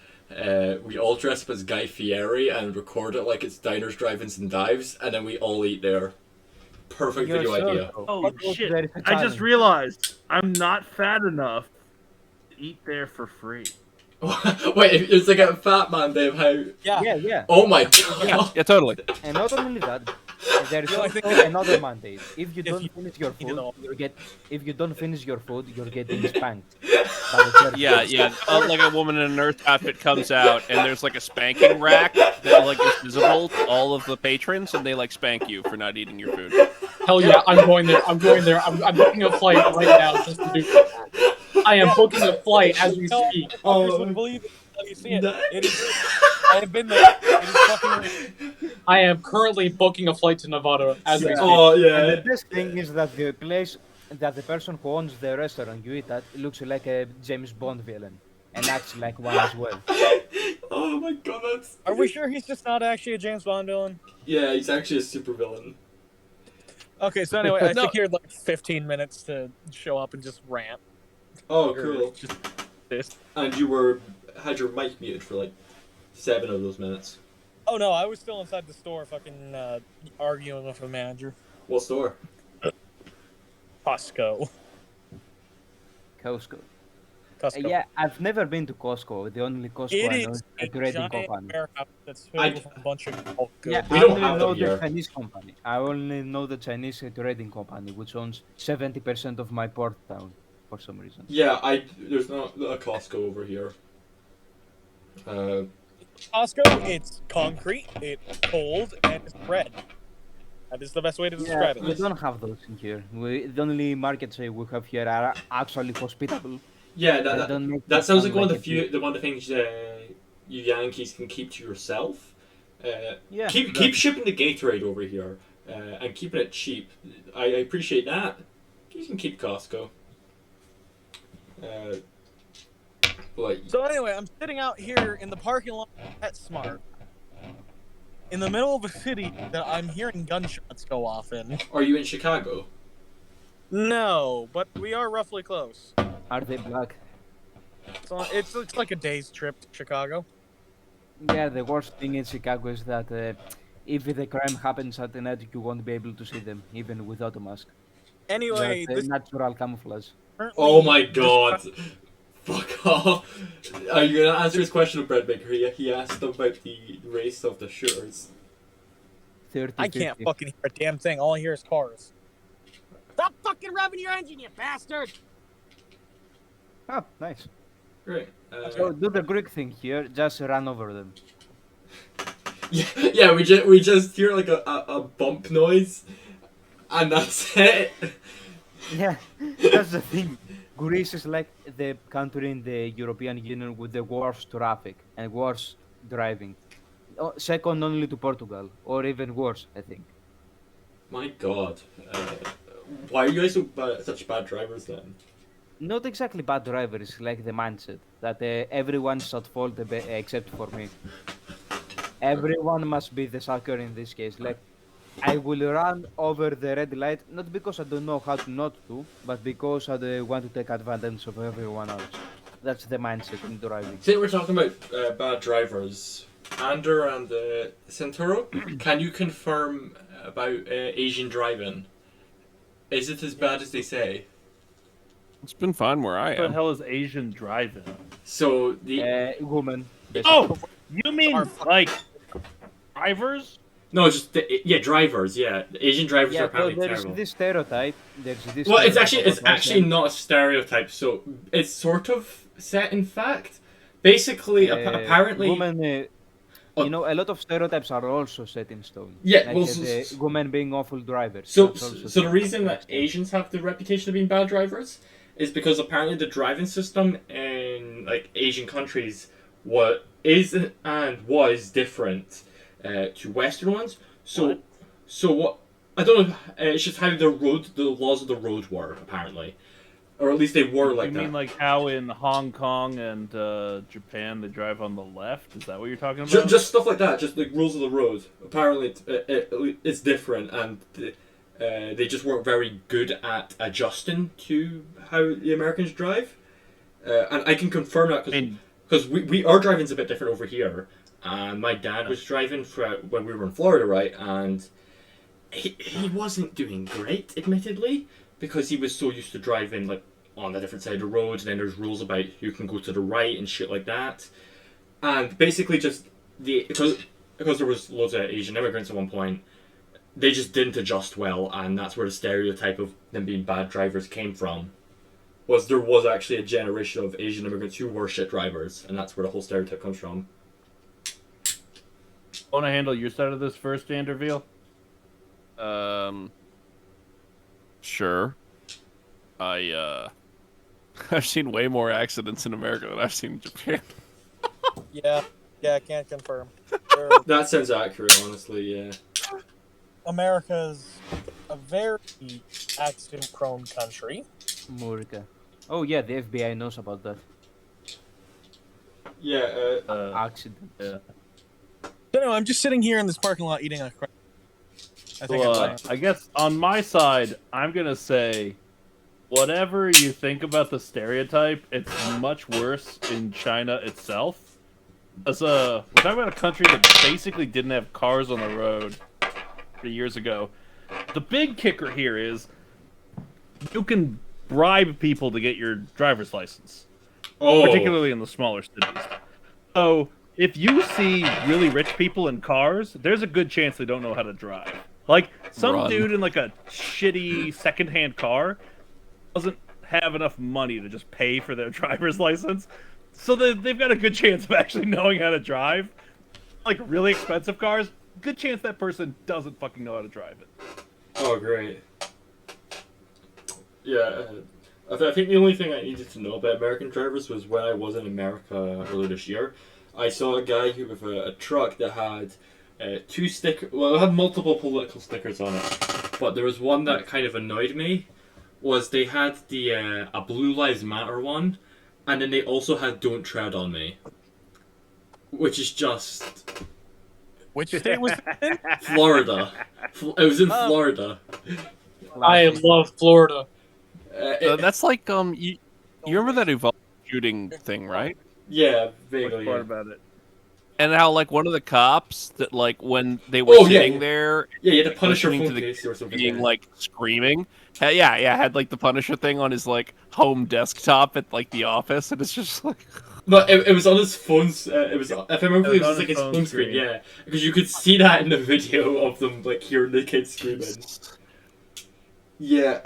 We all dress up as Guy Fieri and record it like it's diners, drive-ins, and dives, and then we all eat there. Perfect You're video so idea. cool. Oh There is shit! a I just challenge. realized I'm not fat enough to eat there for free. Wait, it's like a fat man, Dave. How? Yeah. Yeah. Oh my god! Yeah, totally. And not only that, there is Yeah, I also think- another mandate. If you don't you- finish your you food, know. if you don't finish your food, you're getting spanked. by the church. Yeah. Like a woman in a nurse outfit comes out, and there's like a spanking rack that like is visible to all of the patrons, and they like spank you for not eating your food. Hell yeah, I'm going there. I'm booking a flight right now just to do that. I am booking a flight as we speak. I wouldn't believe it until you see it. It is. I have been there. It is fucking. I am currently booking a flight to Nevada as we speak. Oh And yeah. the best thing is that the place, that the person who owns the restaurant you eat at, looks like a James Bond villain and acts like one as well. Oh my god, that's. Are we sure he's just not actually a James Bond villain? Yeah, he's actually a super villain. Okay, so anyway, I No. secured like 15 minutes to show up and just rant. Oh, Or cool. Just this. And you had your mic muted for like 7 of those minutes. Oh no, I was still inside the store, fucking arguing with the manager. What store? Costco. Costco. Costco. Yeah, I've never been to Costco. The only Costco It I know is is a a trading giant company. warehouse that's filled with a bunch of bulk goods. Yeah, We I don't only have know them the here. Chinese company. I only know the Chinese trading company, which owns 70% of my port town for some reason. Yeah, there's not a Costco over here. Costco, it's concrete, it's cold, and it's red. That is the best way to Yeah, describe we it. don't have those in here. The only markets we have here are actually hospitable. Yeah, They that, don't make that it sounds like sound one of the it is. one of the things you Yankees can keep to yourself. Yeah, Keep shipping the Gatorade over here and keeping it cheap. I appreciate that. You can keep Costco. But So anyway, I'm sitting out here in the parking lot at PetSmart, in the middle of a city that I'm hearing gunshots go off in. are you in Chicago? No, but we are roughly close. Are they black? So it's like a day's trip to Chicago. Yeah, the worst thing in Chicago is that if the crime happens at the night, you won't be able to see them, even without a mask. Anyway, That's this natural camouflage. currently Oh my god! Fuck off! Are you gonna answer his question, Breadmaker? He asked about the race of the shooters. 30, I can't 50. fucking hear a damn thing. All I hear is cars. Stop fucking revving your engine, you bastard! Oh, nice. Great. So do the Greek thing here, just run over them. Yeah, we just hear like a bump noise, and that's it. Yeah, that's the thing. Greece is like the country in the European Union with the worst traffic and worst driving. Second only to Portugal, or even worse, I think. My God, why are you guys such bad drivers then? Not exactly bad drivers, like the mindset that everyone's at fault except for me. Everyone must be the sucker in this case. Like, I will run over the red light not because I don't know how to not to, but because I want to take advantage of everyone else. That's the mindset in driving. Since we're talking about bad drivers, Ander and Centauro, can you confirm about Asian driving? Is it as bad as they say? It's been fine where I What the am. hell is Asian driving? So the Woman. Oh, you mean Are like drivers? no, just drivers. Yeah, the Asian drivers are Yeah, so apparently there's terrible. this stereotype. There's this. Well, it's stereotype about actually Russian. not a stereotype. So it's sort of set in fact. Basically, apparently, Women. Oh. You know, a lot of stereotypes are also set in stone. Yeah, like well, the women being awful drivers. So, That's also so the set reason to that extent. Asians have the reputation of being bad drivers is because apparently the driving system in like Asian countries was different to Western ones. So, What? so what? I don't know. It's just how the laws of the road were apparently, or at least they were like You that. mean like how in Hong Kong and Japan they drive on the left? Is that what you're talking about? Just stuff like that, just like rules of the road. Apparently, it's different, and they just weren't very good at adjusting to how the Americans drive. And I can confirm that because our driving's a bit different over here. And my dad was driving when we were in Florida, right? And he wasn't doing great, admittedly, because he was so used to driving like on a different side of the road. And then there's rules about you can go to the right and shit like that. And basically, just because there was loads of Asian immigrants at one point, they just didn't adjust well, and that's where the stereotype of them being bad drivers came from. There was actually a generation of Asian immigrants who were shit drivers, and that's where the whole stereotype comes from. Want to handle your side of this first, Anderveal? Sure. I've seen way more accidents in America than I've seen in Japan. Yeah, I can't confirm. That sounds accurate, honestly. Yeah. America's a very accident-prone country. Murica. Oh yeah, the FBI knows about that. Yeah. Accident. Yeah. So anyway, I'm just sitting here in this parking lot eating a. I think Well, I'm I guess on my side, I'm gonna say, whatever you think about the stereotype, it's much worse in China itself. As we're talking about a country that basically didn't have cars on the road 3 years ago. The big kicker here is you can bribe people to get your driver's license, particularly in the smaller cities. So if you see really rich people in cars, there's a good chance they don't know how to drive. Like some Run. dude in like a shitty secondhand car doesn't have enough money to just pay for their driver's license, so they've got a good chance of actually knowing how to drive. Like really expensive cars, good chance that person doesn't fucking know how to drive it. Oh, great. Yeah, I think the only thing I needed to know about American drivers was when I was in America earlier this year. I saw a guy who with a truck that had two stickers. Well, it had multiple political stickers on it, but there was one that kind of annoyed me. Was they had the a Blue Lives Matter one, and then they also had "Don't Tread on Me," which is just Which state was it in? Florida. It was in Florida. I love Florida. That's like you remember that Uvalde shooting thing, right? Yeah, Which vaguely. part Yeah. about it? And how like one of the cops that like when they were Oh, yeah, sitting yeah. there Yeah, you had to punish your listening to phone the case or something. being yeah. like screaming. Had like the Punisher thing on his like home desktop at like the office, and it's just like No, it was on his phone's. It was. If I remember, It it was was on like his his phone home screen. screen. Yeah, because you could see that in the video of them like hearing the kids screaming. Yeah,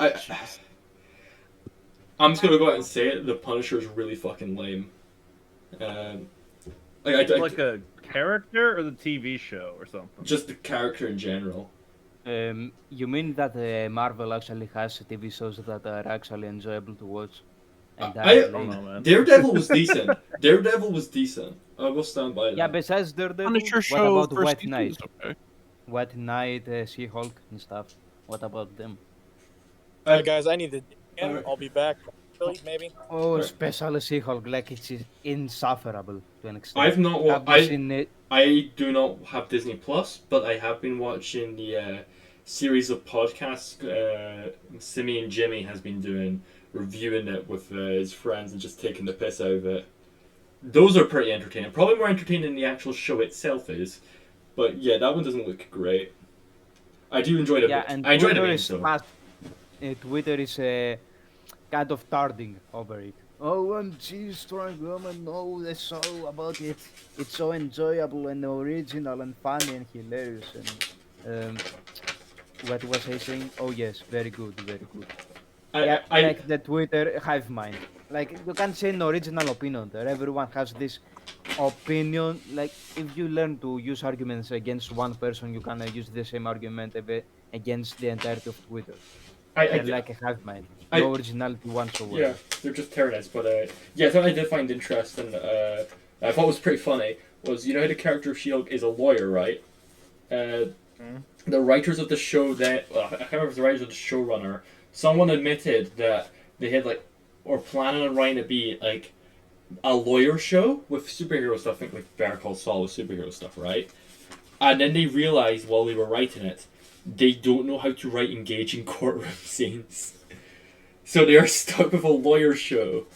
I'm just gonna go out and say it. The Punisher is really fucking lame. Like Like a character or the TV show or something? Just the character in general. You mean that Marvel actually has TV shows that are actually enjoyable to watch? And I are I don't lame? know, man. Daredevil was decent. Daredevil was decent. I will stand by that. Yeah, besides Daredevil, Punisher what show about first White season Knight? is okay. White Knight, She-Hulk and stuff. What about them? Alright, guys, I need to. Alright. I'll be back. Maybe. Oh, Right. especially She-Hulk, like it's insufferable to an extent. I've not Have watched. you seen it? I do not have Disney Plus, but I have been watching the series of podcasts Simi and Jimmy has been doing, reviewing it with his friends and just taking the piss out of it. Those are pretty entertaining. Probably more entertaining than the actual show itself is. But yeah, that one doesn't look great. I do enjoy it. Yeah, and I enjoyed Twitter it. is Twitter is kind of tarding over it. OMG, Strong Woman, no, the show about it. It's so enjoyable and original and funny and hilarious. And what was I saying? Oh yes, very good, very good. Yeah, like the Twitter hive mind. Like you can't say an original opinion there. Everyone has this opinion. Like if you learn to use arguments against one person, you can use the same argument against the entirety of Twitter. They're like a hive mind. No originality whatsoever. Yeah, they're just terrorists. But yeah, something I did find interesting. I thought was pretty funny was how the character of Shield is a lawyer, right? The writers of the show I can't remember if the writers of the showrunner. Someone admitted that they had or planning on writing to be like a lawyer show with superhero stuff. I think like Better Call Saul with superhero stuff, right? And then they realized while they were writing it, they don't know how to write engaging courtroom scenes. So they are stuck with a lawyer show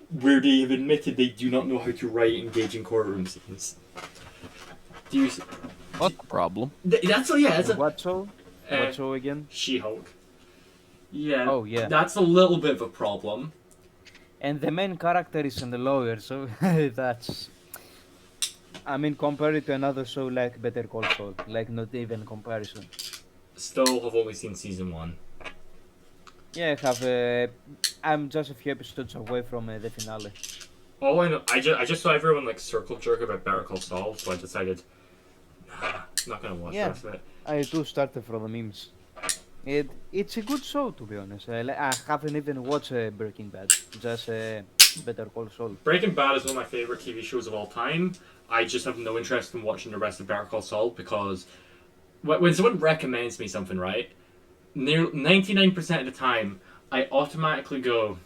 where they have admitted they do not know how to write engaging courtroom scenes. What's the problem? That's What show? What show again? She-Hulk. Yeah. Oh yeah. That's a little bit of a problem. And the main character is a lawyer, so that's. I mean, compare it to another show like Better Call Saul, like not even comparison. Still have only seen season 1. Yeah, I have. I'm just a few episodes away from the finale. All I know, I just saw everyone circle jerk about Better Call Saul, so I decided, nah, not gonna watch the rest of it. I too started from the memes. It's a good show, to be honest. I haven't even watched Breaking Bad, just Better Call Saul. Breaking Bad is one of my favorite TV shows of all time. I just have no interest in watching the rest of Better Call Saul because when someone recommends me something, right, 99% of the time, I automatically go,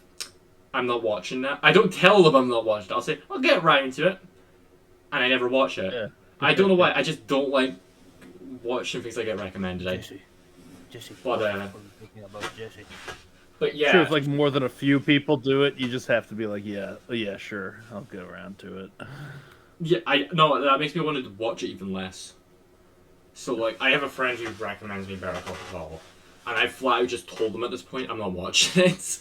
I'm not watching that. I don't tell them I'm not watching it. I'll say, I'll get right into it. And I never watch it. Yeah. I don't know why. I just don't like watching things I get recommended. Jesse. But yeah. Sure, if more than a few people do it, you just have to be like, yeah, sure, I'll get around to it. Yeah, that makes me want to watch it even less. So I have a friend who recommends me Better Call Saul, and I flat out just told them at this point I'm not watching it.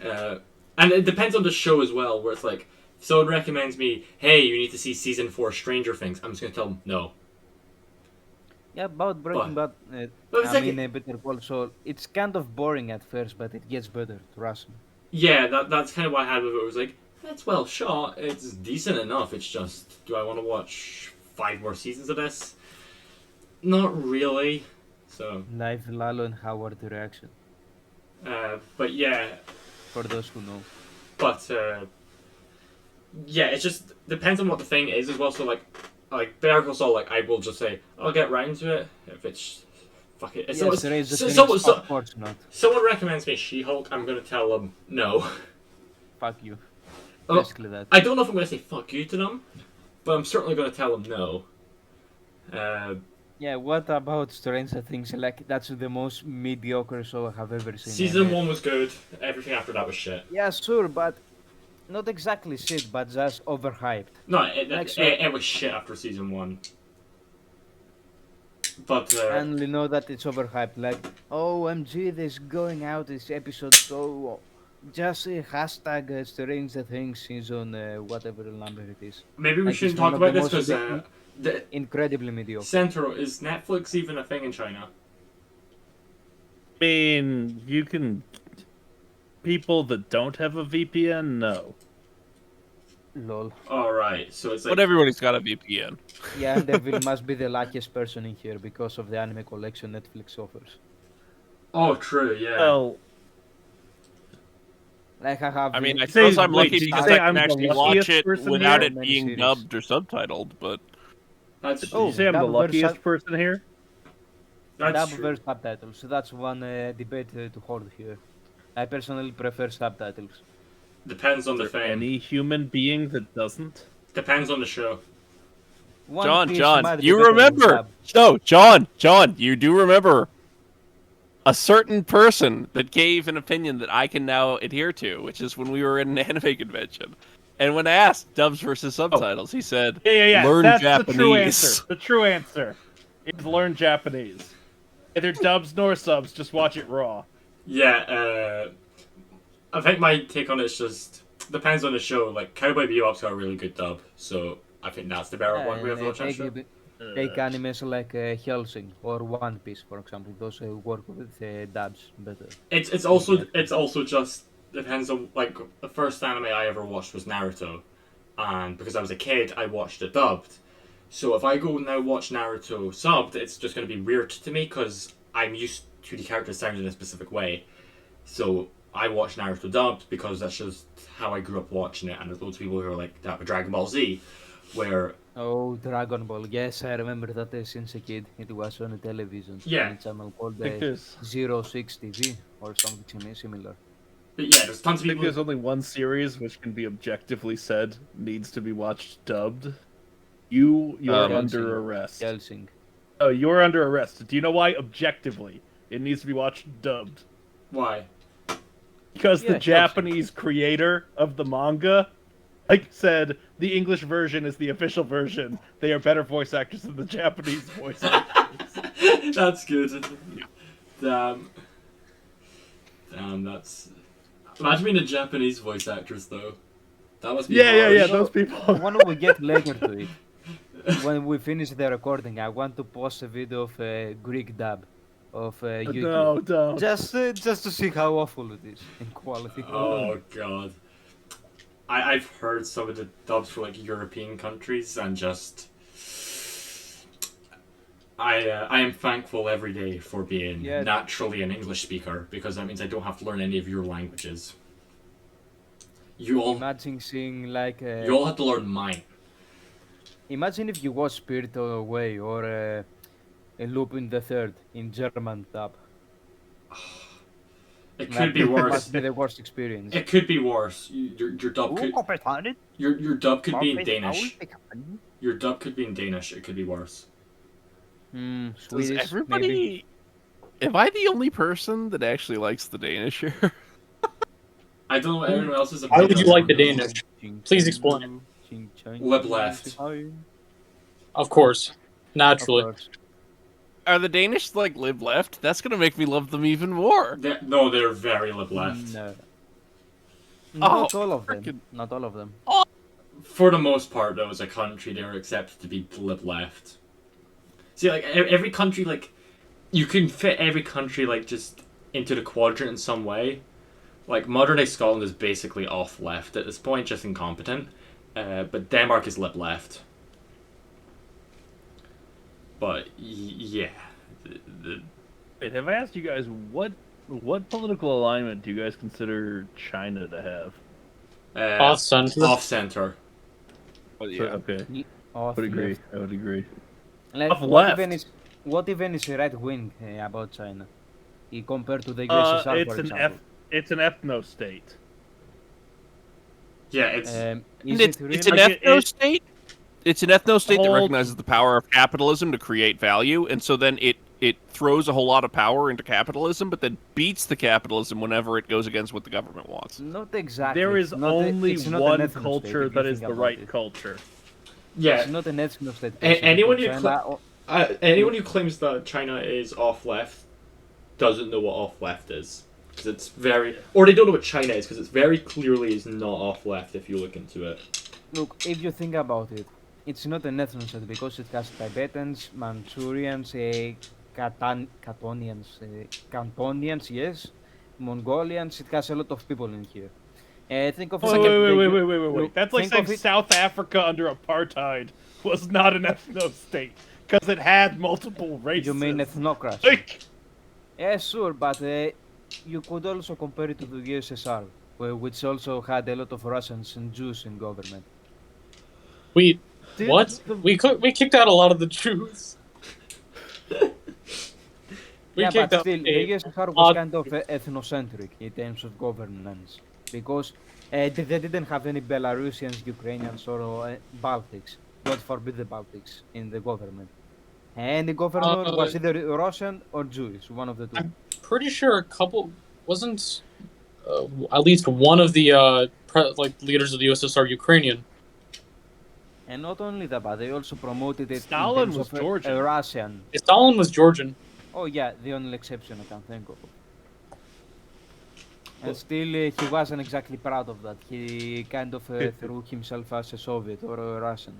And it depends on the show as well, where it's if someone recommends me, hey, you need to see season 4 Stranger Things, I'm just gonna tell them no. Yeah, about Breaking Bad, Better Call Saul, it's kind of boring at first, but it gets better, trust me. Yeah, that's kind of what I had with it. It was it's well shot, it's decent enough, it's just, do I want to watch 5 more seasons of this? Not really, so... Live Lalo and Howard reaction. But yeah... For those who know. But, yeah, it just depends on what the thing is as well, so Better Call Saul, I will just say, I'll get round to it, if it's... Fuck it. Of course not. Someone recommends me She-Hulk, I'm gonna tell them no. Fuck you. Oh, Basically that. I don't know if I'm gonna say fuck you to them, but I'm certainly gonna tell them no. Yeah, what about Stranger Things? That's the most mediocre show I have ever seen. Season 1 was good, everything after that was shit. Yeah, sure, but not exactly shit, but just overhyped. No, it was shit after season 1. But I only know that it's overhyped. OMG, this going out this episode, so just hashtag Stranger Things season whatever number it is. Maybe we shouldn't talk about this because incredibly mediocre. Centro, is Netflix even a thing in China? I mean, you can... People that don't have a VPN, no. Lol. All right, so it's like But everybody's got a VPN. Yeah, and Devil must be the luckiest person in here because of the anime collection Netflix offers. oh, true, yeah. Well, Like I have. I mean, I Say- suppose I'm wait, lucky did you because say I can I'm the actually watch luckiest it person without here? it Many being series. dubbed or subtitled. But That's did Oh, you say I'm the dub versus luckiest person here? that's dub true. versus subtitles. So that's one debate to hold here. I personally prefer subtitles. Depends on the Is there thing. any human being that doesn't? Depends on the show. One Piece John, might be you better with remember? dub. No, John, you do remember a certain person that gave an opinion that I can now adhere to, which is when we were at an anime convention. And when asked dubs versus subtitles, he said, Yeah. "Learn That's Japanese." the true answer. The true answer is learn Japanese. Neither dubs nor subs. Just watch it raw. Yeah, I think my take on it is just depends on the show. Like Cowboy Bebop's got a really good dub, so I think that's the better one way of watching that show. Take animes like Hellsing or One Piece, for example. Those work with dubs better. It's also just depends on like the first anime I ever watched was Naruto, and because I was a kid, I watched it dubbed. So if I go now watch Naruto subbed, it's just going to be weird to me because I'm used to the character sounding in a specific way. So I watch Naruto dubbed because that's just how I grew up watching it, and there's loads of people who are like that with Dragon Ball Z, where Oh, Dragon Ball. Yes, I remember that since a kid. It was on the television. Yeah. On a channel called I think there's, 06 TV or something similar. but yeah, there's tons of I think people. there's only one series which can be objectively said needs to be watched dubbed. You're Hellsing. under arrest. Hellsing. Oh, you're under arrest. Do you know why? Objectively, it needs to be watched dubbed. Why? Because Yeah, the Japanese creator of the manga, like said, the English version is the official version. They are better voice actors than the Japanese voice actors. That's good. Damn, that's. Imagine being a Japanese voice actress though. That must be Yeah. hard. Those people. When we get later to it, when we finish the recording, I want to post a video of a Greek dub of Yu-Gi-Oh! No, don't. Just to see how awful it is in quality. Oh god. I've heard some of the dubs for like European countries and just I am thankful every day for being Yeah. naturally an English speaker because that means I don't have to learn any of your languages. You all Imagine seeing like you all have to learn mine. imagine if you watch Spirit Away or a Lupin the Third in German dub. It Like, could be it worse. must be the worst experience. It could be worse. Your dub could your dub could be in Danish. Your dub could be in Danish. It could be worse. does Swedish, maybe. everybody? Am I the only person that actually likes the Danish here? I don't know what everyone else's Why would opinion you on like the it. Danish? Please explain. Lib left. Of course, Of naturally. course. Are the Danish like live left? That's gonna make me love them even more. No, they're very lib left. No. Oh, Not all of them. frickin- Not all of them. For the most part, though, as a country, they were accepted to be lib left. See, like every country, like you can fit every country like just into the quadrant in some way. Like modern day Scotland is basically off left at this point, just incompetent. But Denmark is lib left. But yeah, Wait, have I asked you guys what political alignment do you guys consider China to have? Off center. Off center. But So, yeah. okay, Off would agree. left. I would agree. Like, Off what left. even is right wing about China? Compared to the USSR, It's for an example. it's an ethno state. Yeah, it's Is It's, it really? it's an Like, ethno state. It's an ethno state that Hold- recognizes the power of capitalism to create value, and so then it throws a whole lot of power into capitalism, but then beats the capitalism whenever it goes against what the government wants. Not exactly. There is It's not a- only it's not an one ethno state, culture if you that is think the about right it. culture. yeah. It's not an ethno state. anyone who China, Anyone who claims that China is off left doesn't know what off left is. Because it's very. Or they don't know what China is, because it's very clearly is not off left if you look into it. look, if you think about it, it's not an ethno state because it has Tibetans, Manchurians, Cantonians, yes, Mongolians. It has a lot of people in here. Think of Wait. That's like think saying of it- South Africa under apartheid was not an ethno state because it had multiple races. You mean ethnocracy? Like, Yeah, sure, but you could also compare it to the USSR, which also had a lot of Russians and Jews in government. We Dude, what? We kicked out a lot of the Jews. We Yeah, kicked but out still, the a USSR was lot- kind of ethnocentric in terms of governance because they didn't have any Belarusians, Ukrainians, or Baltics. God forbid the Baltics in the government. And the governor was either Russian or Jewish, one of the two. I'm pretty sure a couple wasn't at least one of the leaders of the USSR Ukrainian. And not only that, but they also promoted it Stalin in terms was of Georgian. a Russian. Stalin was Georgian. Oh yeah, the only exception I can think of. And still, he wasn't exactly proud of that. He kind of threw himself as a Soviet or a Russian.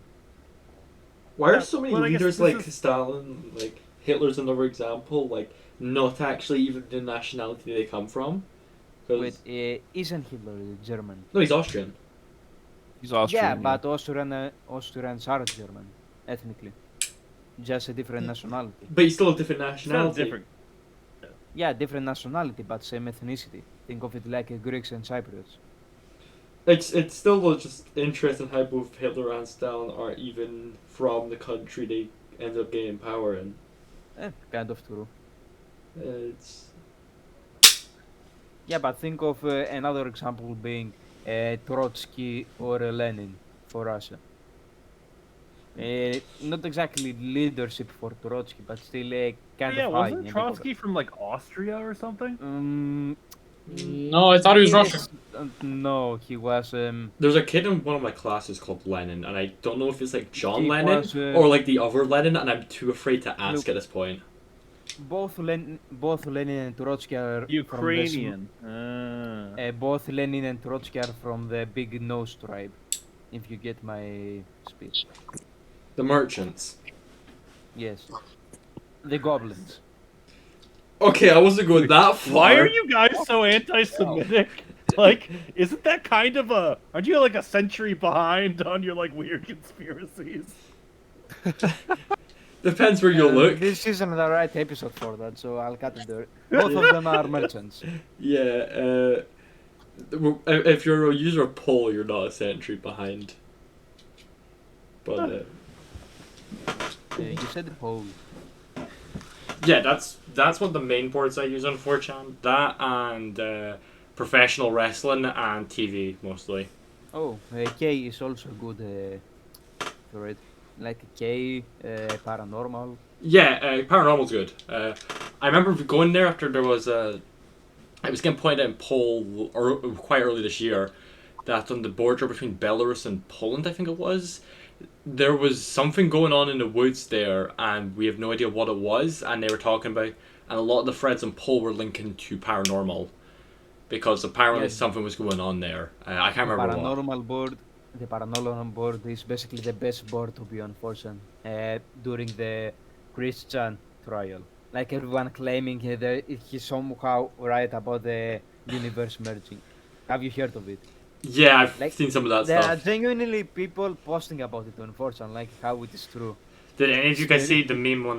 Why Yeah, are so many well, I guess leaders this like is- Stalin, like Hitler's another example, like not actually even the nationality they come from? 'Cause- Wait, isn't Hitler German? no, he's Austrian. He's Austrian. Yeah, but Austrians are German, ethnically. Just a different nationality. But he's still a different it's not nationality. different. Yeah, different nationality, but same ethnicity. Think of it like Greeks and Cypriots. It's still just interesting how both Hitler and Stalin are even from the country they ended up gaining power in. Kind of true. It's Yeah, but think of another example being Trotsky or Lenin for Russia. Not exactly leadership for Trotsky, but still kind Yeah, of high. wasn't in the Trotsky from like Austria or something? No, I thought he was yes, Russian. No, he was. there's a kid in one of my classes called Lenin, and I don't know if it's like John He Lennon was, or like the other Lenin, and I'm too afraid to ask look, at this point. both Lenin and Trotsky are Ukrainian. Both Lenin and Trotsky are from the Big Nose tribe. If you get my speech. The merchants. Yes. The goblins. Okay, I wasn't going that far. Why are you guys so anti-Semitic? Like, isn't that kind of a? Aren't you like a century behind on your like weird conspiracies? Depends where you look. This isn't the right episode for that, so I'll cut it there. Both of them are merchants. Yeah, if you're a user of poll, you're not a century behind. But You said Pole. yeah, that's one of the main boards I use on 4chan. That and professional wrestling and TV mostly. Oh, K is also good for it. Like K, paranormal. Yeah, paranormal's good. I remember going there after there was it was getting pointed out in poll or quite early this year that on the border between Belarus and Poland, I think it was, there was something going on in the woods there, and we have no idea what it was. And they were talking about, and a lot of the threads in poll were linking to paranormal, because apparently Yes. something was going on there. I can't remember what. The paranormal board is basically the best board to be on Fortune during the Christian trial. Like everyone claiming that he's somehow right about the universe merging. Have you heard of it? Yeah, I've Like, seen some of that There are stuff. genuinely people posting about it on Fortune, like how it is true. Did any of you guys Really? see the meme on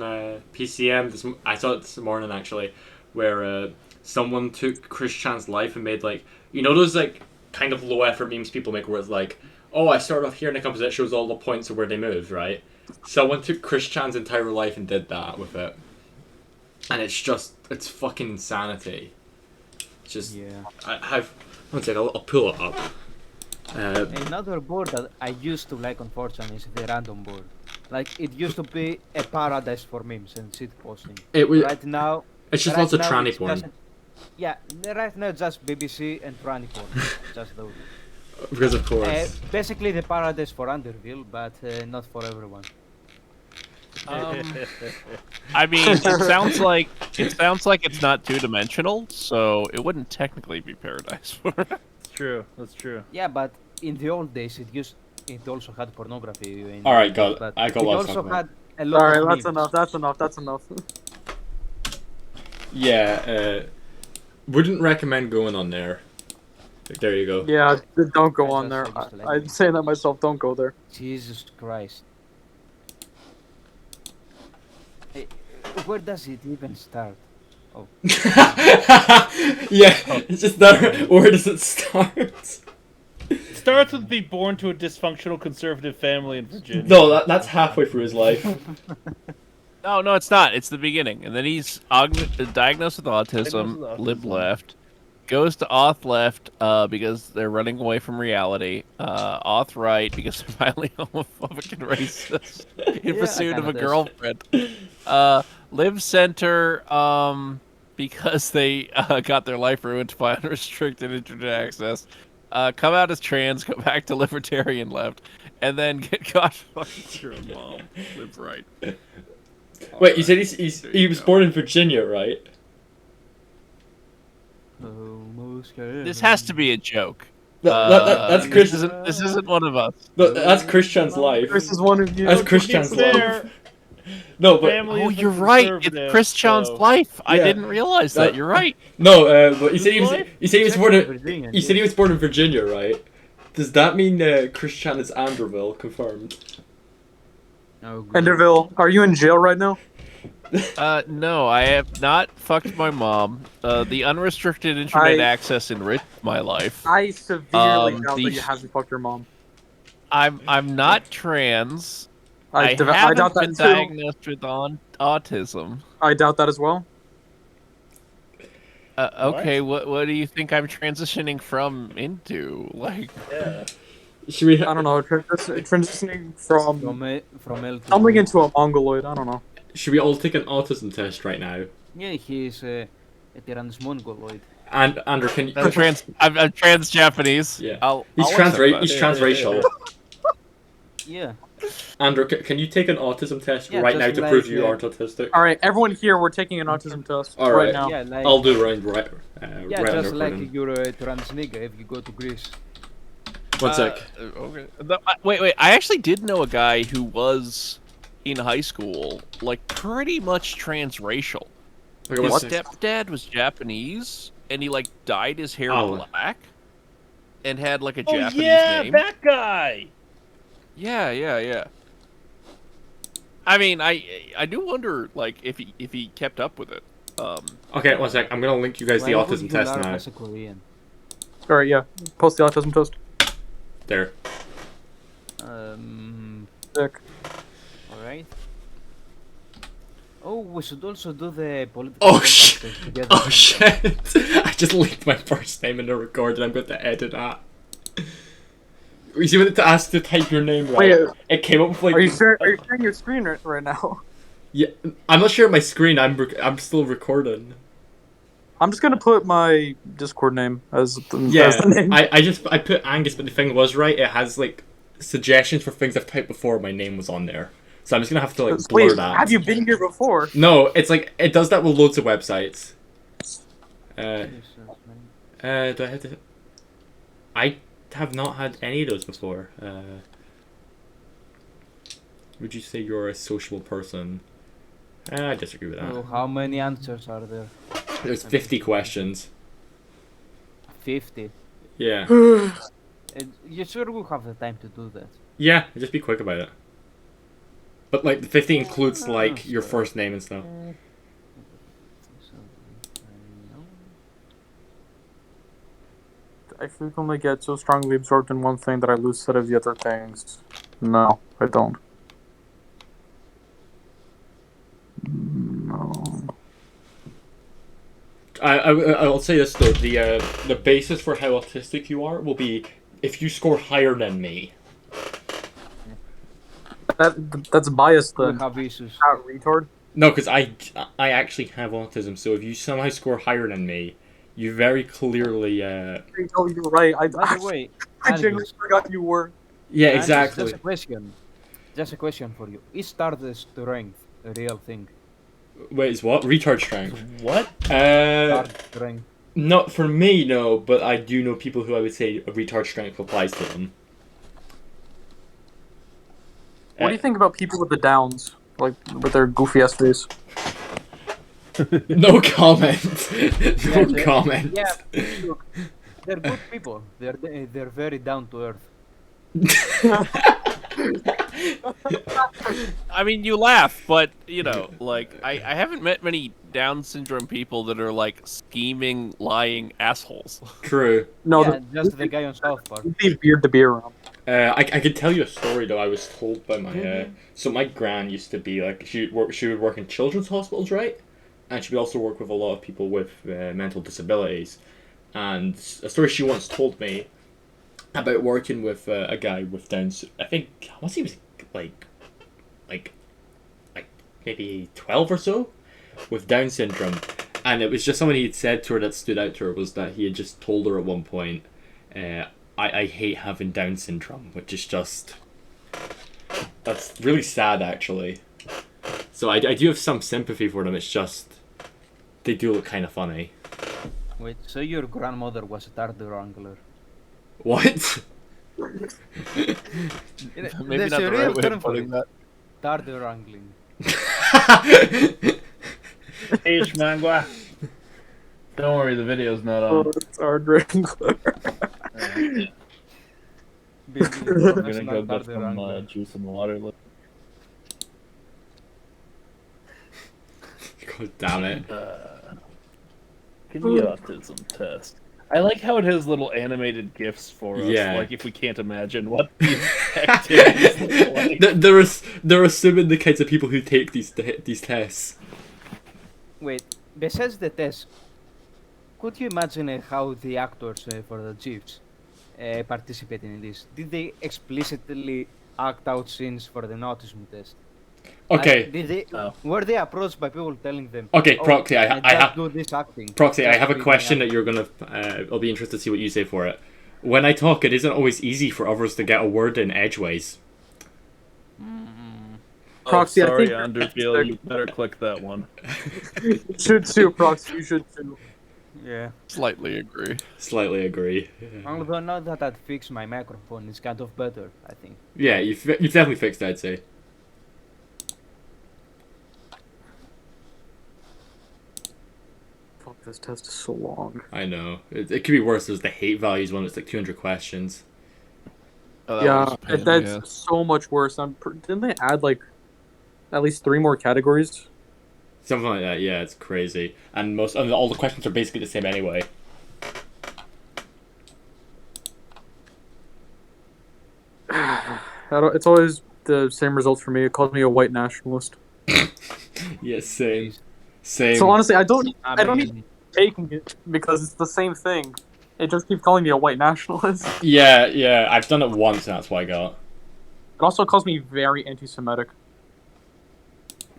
PCM? I saw it this morning actually, where someone took Chris Chan's life and made like, you know those like kind of low effort memes people make where it's like, oh, I started off here and it comes, it shows all the points of where they moved, right? Someone took Chris Chan's entire life and did that with it, and it's fucking insanity. It's just Yeah. I have. One second, I'll pull it up. Another board that I used to like on Fortune is the random board. Like it used to be a paradise for memes and shit posting. It was. Right now, It's just right lots of now tranny it's porn. just- Yeah, right now it's just BBC and tranny porn. Just those. Because of course. Basically the paradise for Underville, but not for everyone. I mean, it sounds like it's not two-dimensional, so it wouldn't technically be paradise for. That's true. That's true. Yeah, but in the old days it also had pornography. All right, got it. but I got it what I was also talking about. had a lot Alright, of that's memes. enough. That's enough. That's enough. Yeah, wouldn't recommend going on there. There you go. Yeah, don't go I on there. just like I'm it. saying that myself. Don't go there. Jesus Christ. Eh, Where does it even start? Oh, Yeah, it's just that. Where does it start? It starts with being born to a dysfunctional conservative family in Virginia. No, that's halfway through his life. No, it's not. It's the beginning, and then he's diagnosed with autism. Diagnosed with Lib autism. left, goes to auth left because they're running away from reality. Auth right because they're finally homophobic and racist in Yeah, pursuit I of a kinda girlfriend. Lib center because they got their life ruined by unrestricted internet access. Come out as trans, go back to libertarian left, and then get caught fucking through a mom. Lib right. Wait, you said he was born in Virginia, right? This has to be a joke. That's Chris. This isn't one of us. That's Christian's life. Chris is one of you. That's Christian's life. Fair, No, but family Oh, is you're right. It's conservative, Chris John's so- life. I Yeah. didn't realize that. That- You're right. no, but you said he was. His life? You said he was born in. Virginia, You said he was born in Virginia, right? Does that mean Christian is Anderville confirmed? Oh, good. Enderville, are you in jail right now? No, I have not fucked my mom. The unrestricted internet I- access enriched my life. I severely doubt that these- you haven't fucked your mom. I'm not trans. I I haven't doubt that been too. diagnosed with autism. I doubt that as well. Okay, what do you think I'm transitioning from into? Like, Yeah. Should we? I don't know. Transitioning from From L to tumbling D. into a mongoloid. I don't know. Should we all take an autism test right now? Yeah, he's a Tyrannus Mongoloid. And Andrew, can you? I'm trans Japanese. Yeah. I'll He's accept that. He's transracial. Yeah. Andrew, can you take an autism test Yeah, right now just to like, prove you yeah. aren't autistic? All right, everyone here, we're taking an autism test All right right. now. Yeah, like I'll do right. yeah, right just under like recording. you're a trans nigga if you go to Greece. One sec. Okay. Wait. I actually did know a guy who was in high school, like pretty much transracial. Okay, His one sec. stepdad was Japanese, and he like dyed his hair Oh. black, and had like a Oh Japanese yeah, name. that guy. Yeah. I mean, I do wonder, like, if he kept up with it. Okay, one sec. I'm gonna link you guys the Why would autism you test learn now. as a Korean? All right, yeah. Post the autism test. There. Sick. Alright. Oh, we should also do the political Oh compact shit! test together Oh sometime. shit! I just linked my first name in the record, and I'm going to edit that. You see when it asked to type your name right? Wait, It came up with like. Are you sharing your screen right now? Yeah, I'm not sharing my screen. I'm still recording. I'm just gonna put my Discord name as the Yeah, name. I put Angus, but the thing was right. It has like suggestions for things I've typed before. My name was on there, so I'm just gonna have to like blur Wait, that. have you been here before? No, it's like it does that with loads of websites. Do I have to? I have not had any of those before. Would you say you're a sociable person? I disagree with that. So how many answers are there? There's 50 questions. 50. Yeah. You sure will have the time to do that? Yeah, just be quick about it. But like the 50 includes like your first name and stuff. I frequently get so strongly absorbed in one thing that I lose sight of the other things. No, I don't. No. I'll say this though, the basis for how autistic you are will be if you score higher than me. That's biased You then. have issues. Retard. No, because I actually have autism, so if you somehow score higher than me, you very clearly Oh, you're right. By the way, I genuinely Andres, forgot you were. yeah, Andres, exactly. Just a question. Just a question for you. Is Stardust strength a real thing? Wait, is what? Retard strength. What? Stardust strength. Not for me, no, but I do know people who I would say a retard strength applies to them. What do you think about people with the downs, like with their goofy ass face? No comment. No Yeah, comment. Yeah, look, They're good people. They're very down to earth. I mean, you laugh, but you know, like I haven't met many Down syndrome people that are like scheming, lying assholes. True. No, Yeah, just the guy on South Park. it'd be weird to be around. I could tell you a story though. I was told by my so my gran used to be like she would work in children's hospitals, right? And she would also work with a lot of people with mental disabilities. And a story she once told me about working with a guy with Down's. I think once he was like like maybe 12 or so with Down syndrome, and it was just something he'd said to her that stood out to her was that he had just told her at one point, I hate having Down syndrome, which is just that's really sad actually. So I do have some sympathy for them. It's just they do look kind of funny. Wait, so your grandmother was a tartar wrangler? What? Maybe There's not a the real right way term of for putting it. that. Tartar wrangling. Hey, Schmangwa. Don't worry, the video's not Oh, on. it's hard wrangler. Being I'm gonna go professional get tartar some wrangler. juice and water. God damn it. Give me autism test. I like how it has little animated gifs for us. Yeah. Like if we can't imagine what these activities look like. They're assuming the kinds of people who take these tests. Wait, besides the test, could you imagine how the actors for the GIFs participating in this? Did they explicitly act out scenes for the autism test? Okay. Like, did they, Oh. were they approached by people telling them, Okay, "Oh, Proxy, I just have do this acting"? Proxy, I just have a be question doing that you're gonna. I'll be interested to see what you say for it. When I talk, it isn't always easy for others to get a word in edgeways. Proxy, oh, I sorry, think- Underfield, you better click that one. You should too, Proxy. You should too. Yeah. Slightly agree. Slightly agree. Although now that I've fixed my microphone, it's kind of better, I think. Yeah, you've definitely fixed it, I'd say. Fuck, this test is so long. I know. It could be worse. There's the hate values one. It's like 200 questions. Oh, that Yeah, was a pain, that's yeah. so much worse. Didn't they add like at least 3 more categories? Something like that. Yeah, it's crazy. And all the questions are basically the same anyway. It's always the same results for me. It calls me a white nationalist. Yeah, same. Same. So honestly, I don't mean, need taking it because it's the same thing. It just keeps calling me a white nationalist. Yeah. I've done it once, and that's what I got. It also calls me very anti-Semitic.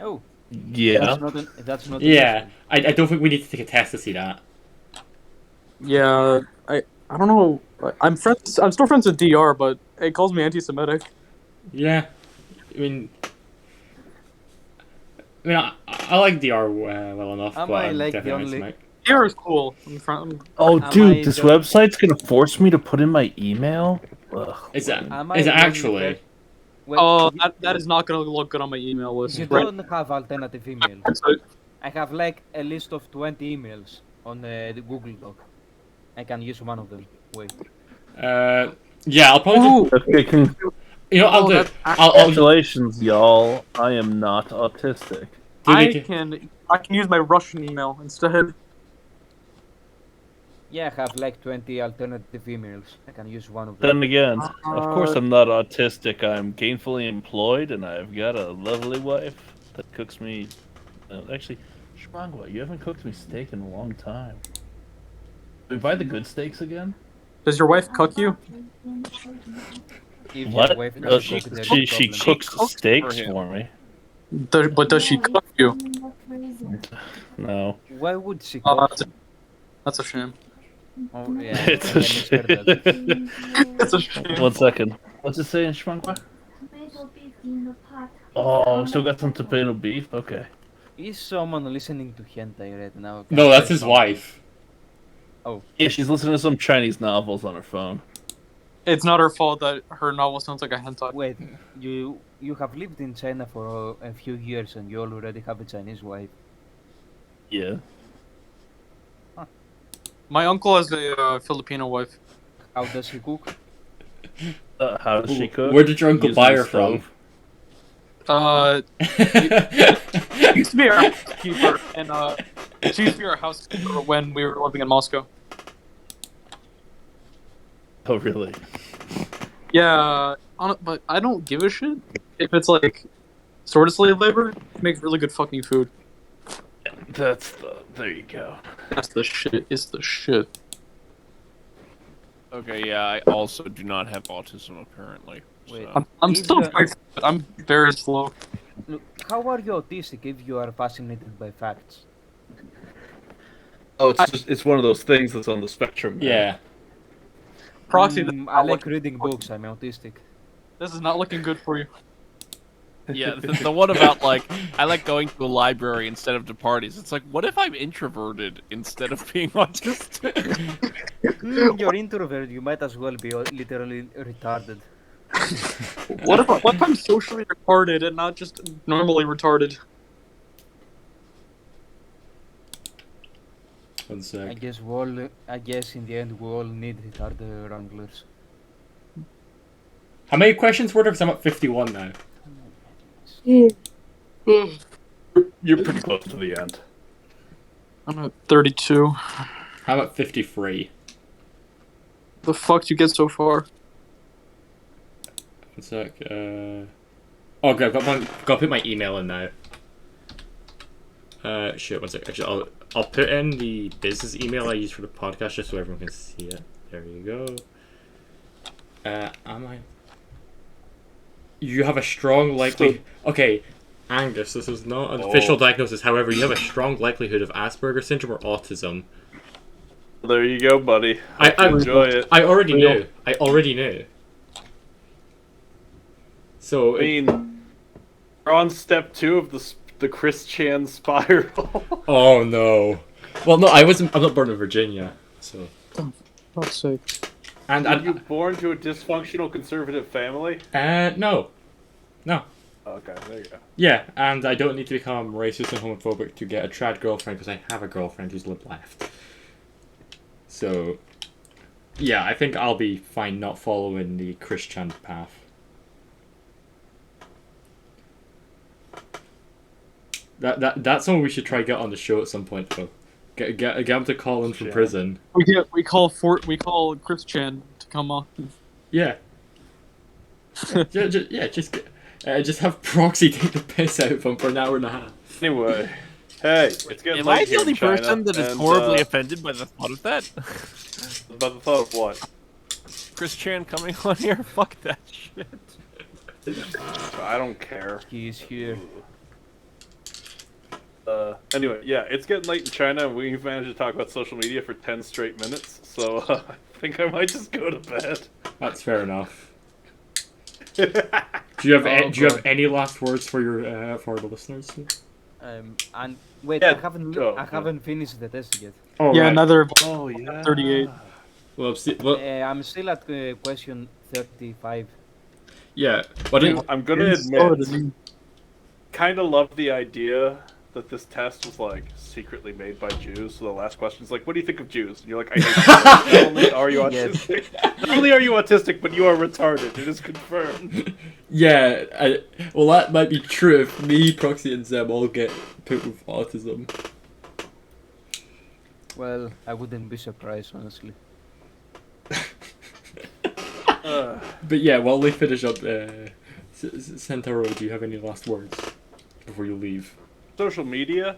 Oh, Yeah. that's not. Yeah, I don't think we need to take a test to see that. Yeah, I don't know. I'm still friends with DR, but it calls me anti-Semitic. Yeah, I mean, I like DR well enough, Am but I I'm like the definitely only- anti-Semitic. DR is cool. Oh, Am dude, I this the- website's gonna force me to put in my email? Ugh. Is it Am I is it the only actually? per- Wait, Oh, that is not gonna look good on my email list. you Right. don't have alternative email. So, I have like a list of 20 emails on the Google Doc. I can use one of them. Wait. Yeah, I'll probably. Ooh, Okay, I'll do. that's I'll congratulations, y'all. I am not autistic. I can use my Russian email instead. Yeah, I have like 20 alternative emails. I can use one of them. Then again, of course I'm not autistic. I'm gainfully employed, and I've got a lovely wife that cooks me. Actually, Shmangwa, you haven't cooked me steak in a long time. Do we buy the good steaks again? Does your wife cook you? If What? your wife Oh, doesn't she cook, there's she, no she problem. cooks cooks steaks for him. for me. But does she cook you? No. Why would she Oh, cook? that's a shame. Oh, yeah, It's I a misheard that. That's a shame. 1 second. What's it say in Shmangwa? Tomato beef in the pot. Oh, still got some tomato beef? Okay. Is someone listening to hentai right now? No, that's his wife. Yeah, she's listening to some Chinese novels on her phone. It's not her fault that her novel sounds like a hentai. Wait, you have lived in China for a few years and you already have a Chinese wife. Yeah. My uncle has a Filipino wife. How does he cook? How does she cook? Where did your uncle Using buy the her from? stove? She used to be our housekeeper, and she used to be our housekeeper when we were living in Moscow. Oh, really? Yeah, but I don't give a shit if it's like sort of slave labor. It makes really good fucking food. There you go. That's the shit. It's the shit. Okay, yeah, I also do not have autism apparently. Wait. So. I'm If still you- quite. I'm very slow. Look, how are you autistic if you are fascinated by facts? Oh, it's one of those things that's on the spectrum. Man. Yeah. Proxy. I like reading books. I'm autistic. This is not looking good for you. Yeah, the one about like I like going to a library instead of to parties. It's like, what if I'm introverted instead of being autistic? You're introvert. You might as well be literally retarded. What if I'm socially retarded and not just normally retarded? One I sec. guess I guess in the end we all need retarded wranglers. How many questions were there? Because I'm at 51 now. You're pretty close to the end. I'm at 32. How about 53? The fuck did you get so far? One sec. Oh, okay, I've got to put my email in now. Shit, one sec. Actually, I'll put in the business email I use for the podcast just so everyone can see it. There you go. Am I? You have a strong likelihood. Okay, Angus, this is not an official diagnosis. However, you have a strong likelihood of Asperger's syndrome or autism. There you go, buddy. I Enjoy it. I already knew. I already knew. So I mean, we're on step 2 of the Chris Chan spiral. oh no. Well, no, I'm not born in Virginia, so. Fuck's sake. And Were you born to a dysfunctional conservative family? no. Okay, there you go. Yeah, and I don't need to become racist and homophobic to get a trad girlfriend because I have a girlfriend who's lib left. So, yeah, I think I'll be fine not following the Christian path. That's something we should try get on the show at some point, though. Get him to call in from Yeah. prison. We call Chris Chan to come on. Yeah. Just have Proxy take the piss out of him for an hour and a half. Anyway, hey, it's getting Am late I the here only in China, person that is and, horribly offended by the thought of that? About the thought of what? Chris Chan coming on here? Fuck that shit. I don't care. He is here. Anyway, yeah, it's getting late in China, and we've managed to talk about social media for 10 straight minutes, so I think I might just go to bed. That's fair enough. Do you have any last words for your for the listeners? And wait, Yeah, I haven't finished the test yet. Oh, Yeah, right. another Oh, yeah. 38. Well, I'm still at question 35. yeah. But I'm gonna admit, kind of love the idea that this test was like secretly made by Jews. So the last question is like, "What do you think of Jews?" And you're like, "I hate Jews." Not only are you autistic, not only are you autistic, but you are retarded. It is confirmed. yeah, well, that might be true if me, Proxy, and Zeb all get put with autism. Well, I wouldn't be surprised, honestly. But yeah, while they finish up, Centauro, do you have any last words before you leave? Social media?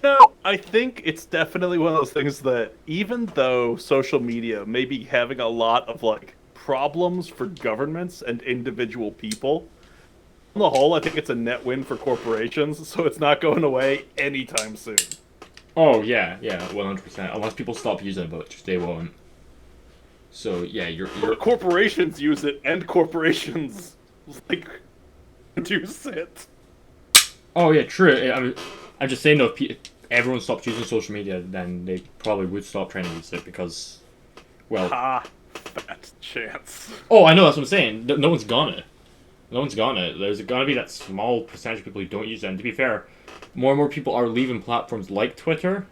No, I think it's definitely one of those things that even though social media may be having a lot of like problems for governments and individual people, on the whole, I think it's a net win for corporations, so it's not going away anytime soon. Oh yeah, 100%. Unless people stop using it, but they won't. So yeah, you're Corporations use it, and corporations like reduce it. Oh yeah, true. I'm just saying though, if everyone stopped using social media, then they probably would stop trying to use it because, well. Fat chance. Oh, I know, that's what I'm saying. No one's gonna. No one's gonna. There's gonna be that small percentage of people who don't use it. And to be fair, more and more people are leaving platforms like Twitter.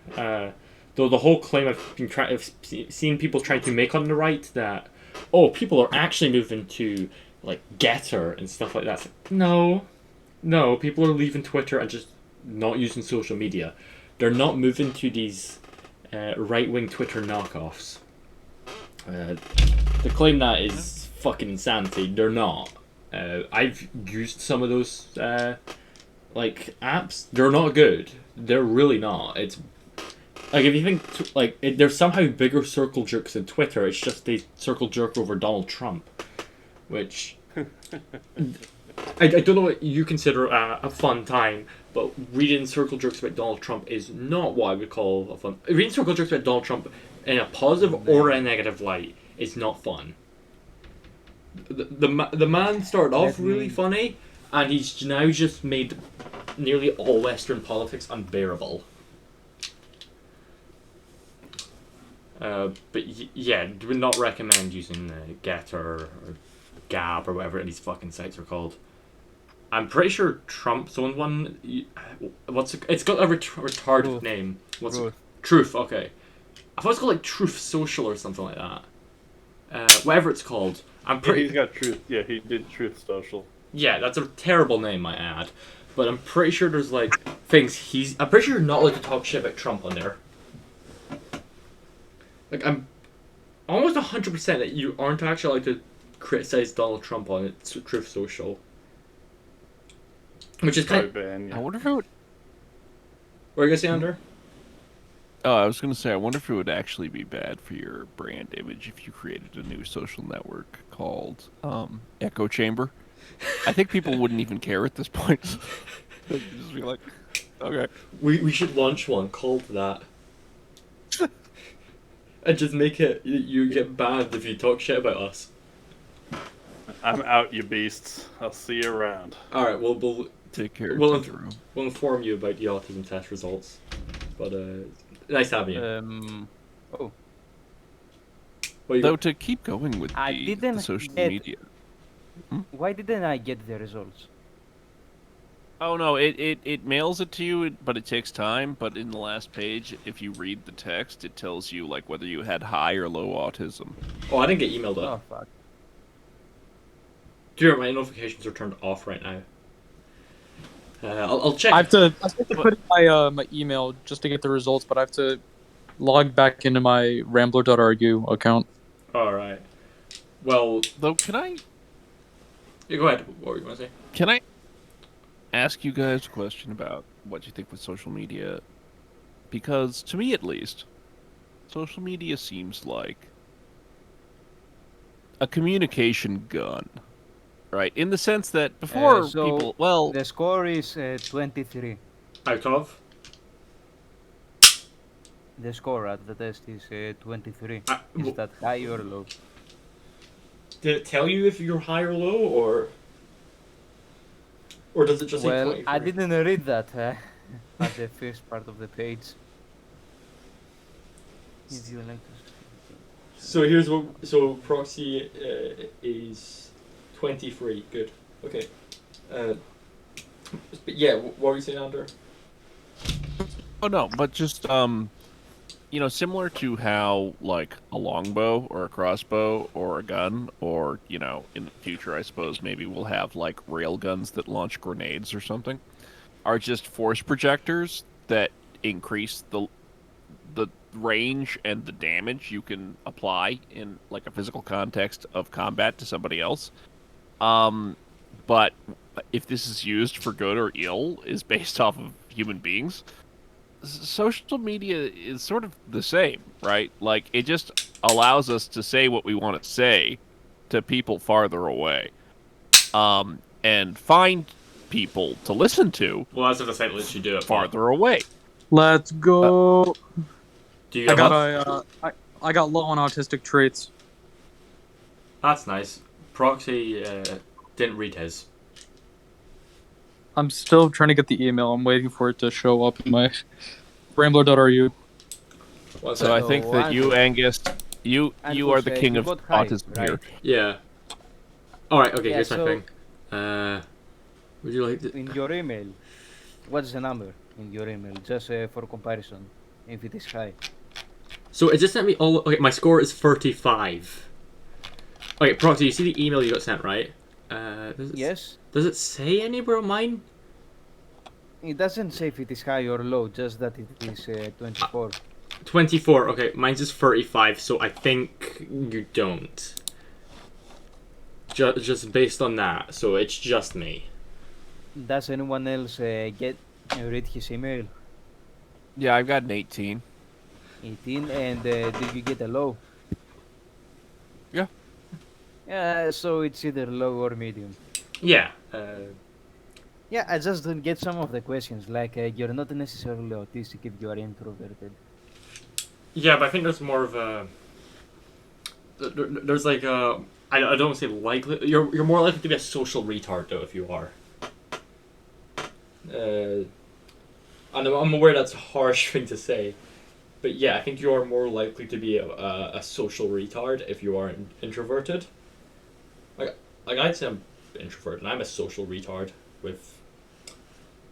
Though the whole claim I've seen people trying to make on the right that, oh, people are actually moving to like Getter and stuff like that. No, people are leaving Twitter and just not using social media. They're not moving to these right-wing Twitter knockoffs. The claim that is fucking insanity. They're not. I've used some of those like apps. They're not good. They're really not. It's like if you think there's somehow bigger circle jerks than Twitter. It's just they circle jerk over Donald Trump, which I don't know what you consider a fun time, but reading circle jerks about Donald Trump is not what I would call a fun. Reading circle jerks about Donald Trump in a positive or a negative light is not fun. The man started off really funny, and he's now just made nearly all Western politics unbearable. But yeah, do not recommend using Getter or Gab or whatever these fucking sites are called. I'm pretty sure Trump's owned one. It's got a retarded Truth. name. What's Truth. Truth? Okay, I thought it's called like Truth Social or something like that. Whatever it's called. I'm Yeah, pretty. he's got Truth. Yeah, he did Truth Social. Yeah, that's a terrible name, I add. But I'm pretty sure there's like things I'm pretty sure you're not allowed to talk shit about Trump on there. Like I'm almost 100% that you aren't actually allowed to criticize Donald Trump on it, Truth Social. Which is kind of... Ban, I yeah. wonder if it would. What are you gonna say, Under? Oh, I was gonna say, I wonder if it would actually be bad for your brand image if you created a new social network called Echo Chamber. I think people wouldn't even care at this point. They'd just be like, okay. We should launch one called that. And just make it you get banned if you talk shit about us. I'm out, you beasts. I'll see you around. All right, we'll Take care. We'll Jerome. inform you about the autism test results. But nice having you. Oh, What you Though got? to keep going with I the didn't social get- media. why didn't I get the results? Oh no, it mails it to you, but it takes time. But in the last page, if you read the text, it tells you like whether you had high or low autism. Oh, I didn't get emailed Oh up. fuck. Dear, my notifications are turned off right now. I'll check. I have to put in my email just to get the results, but I have to log back into my rambler.ru account. All right. Well, Though, can I go ahead. What were you gonna say? ask you guys a question about what you think with social media? Because to me, at least, social media seems like a communication gun, right? In the sense that before So, people, well, The score is 23. Out of? The score at the test is 23. Is w- that high or low? Did it tell you if you're high or low, or does it just say Well, 23? I didn't read that at the first part of the page. If you like to... So here's what. So proxy is 23. Good. Okay. But yeah, what were you saying, Ander? oh no, but just similar to how like a longbow or a crossbow or a gun, or in the future, I suppose maybe we'll have like rail guns that launch grenades or something, are just force projectors that increase the range and the damage you can apply in like a physical context of combat to somebody else. But if this is used for good or ill is based off of human beings. Social media is sort of the same, right? Like it just allows us to say what we want to say to people farther away, and find people to listen to Well, that's if the site lets you do it. farther away. Let's go. Do you I have got I got low on autistic traits. That's nice. Proxy didn't read his. I'm still trying to get the email. I'm waiting for it to show up in my rambler.ru. What's So I that? think that you, Angus, you Andrew are the said king you of got high, autism right? here. Yeah. All right. Okay. Yeah, Here's my so- thing. Would you like to? In your email, what's the number in your email? Just for comparison, if it is high. So it just sent me all. Okay, my score is 35. Okay, Proxy, you see the email you got sent, right? Yes. Does it say anywhere on mine? It doesn't say if it is high or low, just that it is 24. 24. Okay, mine's just 35. So I think you don't. Just based on that, so it's just me. Does anyone else read his email? Yeah, I've got an 18. 18, and did you get a low? Yeah. Yeah, so it's either low or medium. Yeah. Yeah, I just don't get some of the questions. Like, you're not necessarily autistic if you are introverted. Yeah, but I think there's more of a. There's like a. I don't say likely. You're more likely to be a social retard though if you are. And I'm aware that's a harsh thing to say, but yeah, I think you are more likely to be a social retard if you are introverted. Like I'd say I'm introverted, and I'm a social retard with.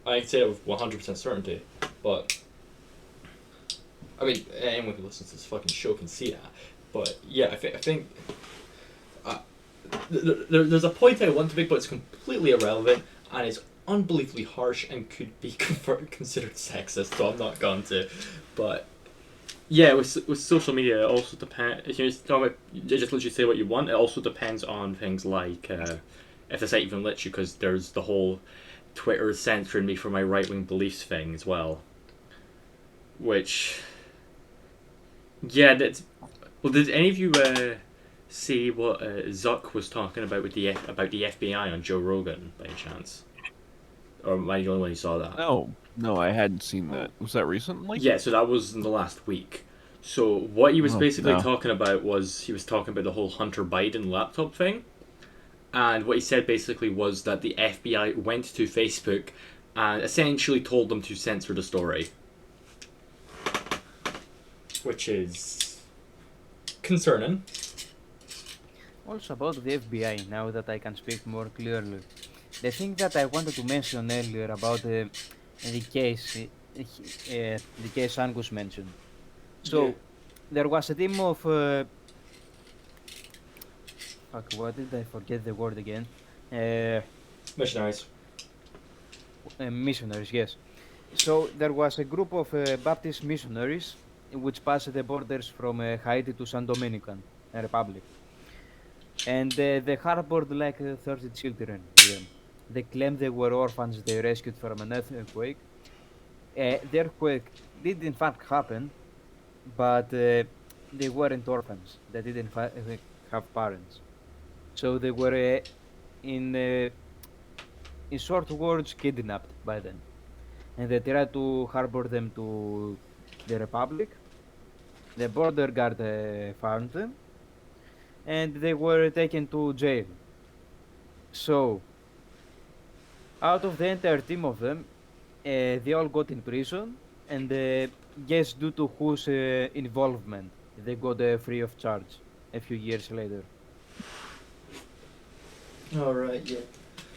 I'd say it with 100% certainty, but. I mean, anyone who listens to this fucking show can see that. But yeah, I think there's a point I want to make, but it's completely irrelevant and is unbelievably harsh and could be considered sexist. So I'm not going to. But yeah, with social media, it also depends. You just let you say what you want. It also depends on things like if the site even lets you, because there's the whole Twitter censoring me for my right wing beliefs thing as well, which. Yeah, that's. Well, did any of you see what Zuck was talking about with the FBI on Joe Rogan by any chance? Or am I the only one who saw that? No, I hadn't seen that. Was that recently? Yeah, so that was in the last week. So what he was basically no. talking about was he was talking about the whole Hunter Biden laptop thing, and what he said basically was that the FBI went to Facebook and essentially told them to censor the story. Which is concerning. Also about the FBI, now that I can speak more clearly. The thing that I wanted to mention earlier about the case Angus mentioned. So, Yeah. there was a team of fuck, what did I forget the word again? Missionaries. Missionaries, yes. So there was a group of Baptist missionaries which passed the borders from Haiti to San Dominican Republic, and they harbored like 30 children with them. They claimed they were orphans they rescued from an earthquake. The earthquake did in fact happen, but they weren't orphans. They didn't have parents, so they were in short words kidnapped by them, and they tried to harbor them to the Republic. The border guard found them, and they were taken to jail. So, out of the entire team of them, they all got in prison, and guess due to whose involvement, they got free of charge a few years later. All right. Yeah.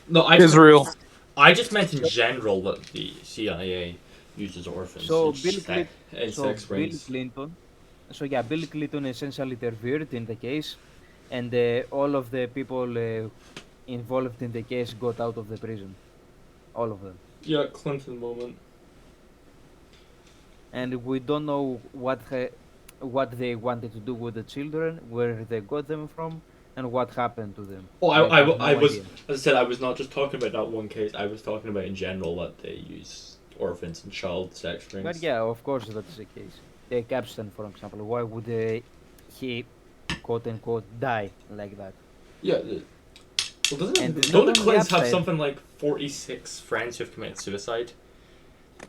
No, Israel. I just meant in general that the CIA uses orphans So in sex Bill rings. Clinton. So yeah, Bill Clinton essentially interfered in the case, and all of the people involved in the case got out of the prison, all of them. Yeah, Clinton moment. And we don't know what they wanted to do with the children, where they got them from, and what happened to them. Well, I have I no was, idea. as I said, I was not just talking about that one case. I was talking about in general that they use orphans and child sex rings. But yeah, of course that is the case. Take Epstein, for example. Why would he, quote unquote, die like that? Yeah. Well, don't And the not only Clintons have Epstein- something like 46 friends who've committed suicide?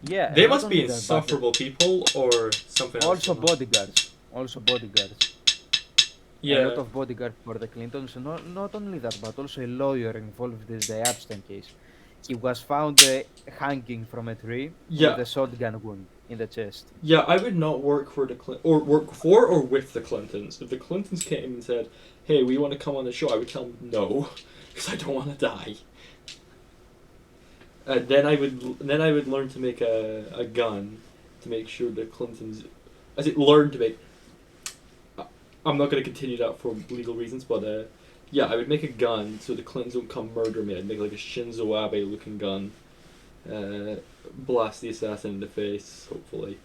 Yeah, They and not must be only that, but insufferable people or something else. also bodyguards. Also bodyguards. A Yeah. lot of bodyguards for the Clintons. Not only that, but also a lawyer involved in the Epstein case. He was found hanging from a tree Yeah. with a shotgun wound in the chest. Yeah, I would not work for or work for or with the Clintons. If the Clintons came and said, "Hey, we want to come on the show," I would tell them no, because I don't want to die. And then I would learn to make a gun to make sure the Clintons. I said learn to make. I'm not going to continue that for legal reasons, but yeah, I would make a gun so the Clintons don't come murder me. I'd make like a Shinzo Abe looking gun. Blast the assassin in the face, hopefully.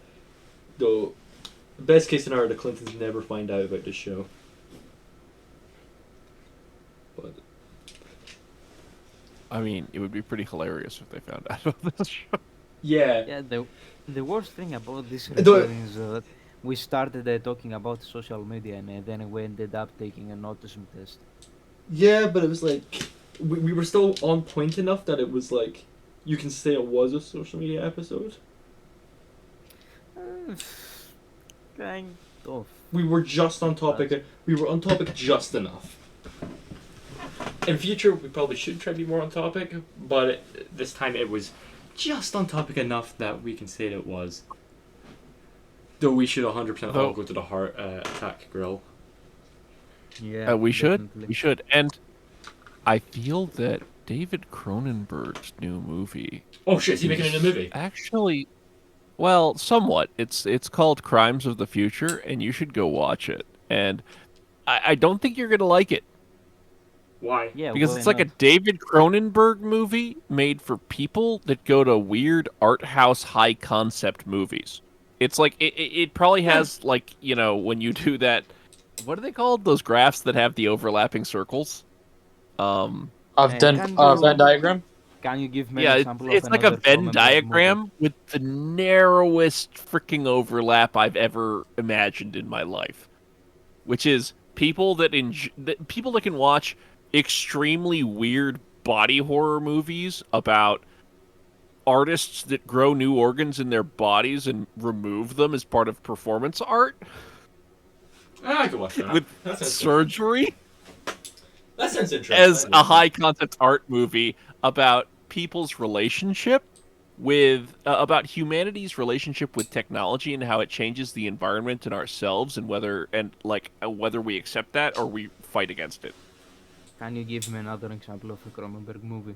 Though, best case scenario, the Clintons never find out about this show. But I mean, it would be pretty hilarious if they found out about this show. yeah, Yeah, the worst thing about this Though- recording is that we started talking about social media and then we ended up taking an autism test. yeah, but it was like we were still on point enough that it was like you can say it was a social media episode. Kind of. We were just on topic. We were on topic just enough. In future, we probably should try to be more on topic, but this time it was just on topic enough that we can say it was. Though we should 100% all go to the heart attack grill. Yeah, We should. definitely. We should. And I feel that David Cronenberg's new movie Oh shit! Is he making a new movie? actually, well, somewhat. It's called Crimes of the Future, and you should go watch it. And I don't think you're gonna like it Why? Yeah, because why it's like a not? David Cronenberg movie made for people that go to weird art house high concept movies. It's like it probably has like, you know, when you do that, what are they called? Those graphs that have the overlapping circles. Can Venn you- diagram. Can you give me Yeah, an it's, example it's of like a another Venn Cronenberg movie? diagram with the narrowest freaking overlap I've ever imagined in my life, which is people that people that can watch extremely weird body horror movies about artists that grow new organs in their bodies and remove them as part of performance art I could watch that. with That sounds surgery That sounds interesting. as a high concept art movie about people's relationship with about humanity's relationship with technology and how it changes the environment and ourselves and whether we accept that or we fight against it. Can you give me another example of a Cronenberg movie?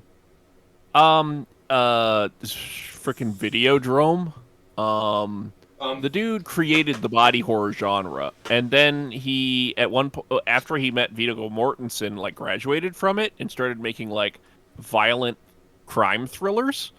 This freaking Videodrome. The dude created the body horror genre, and then he, after he met Viggo Mortensen, like graduated from it and started making like violent crime thrillers.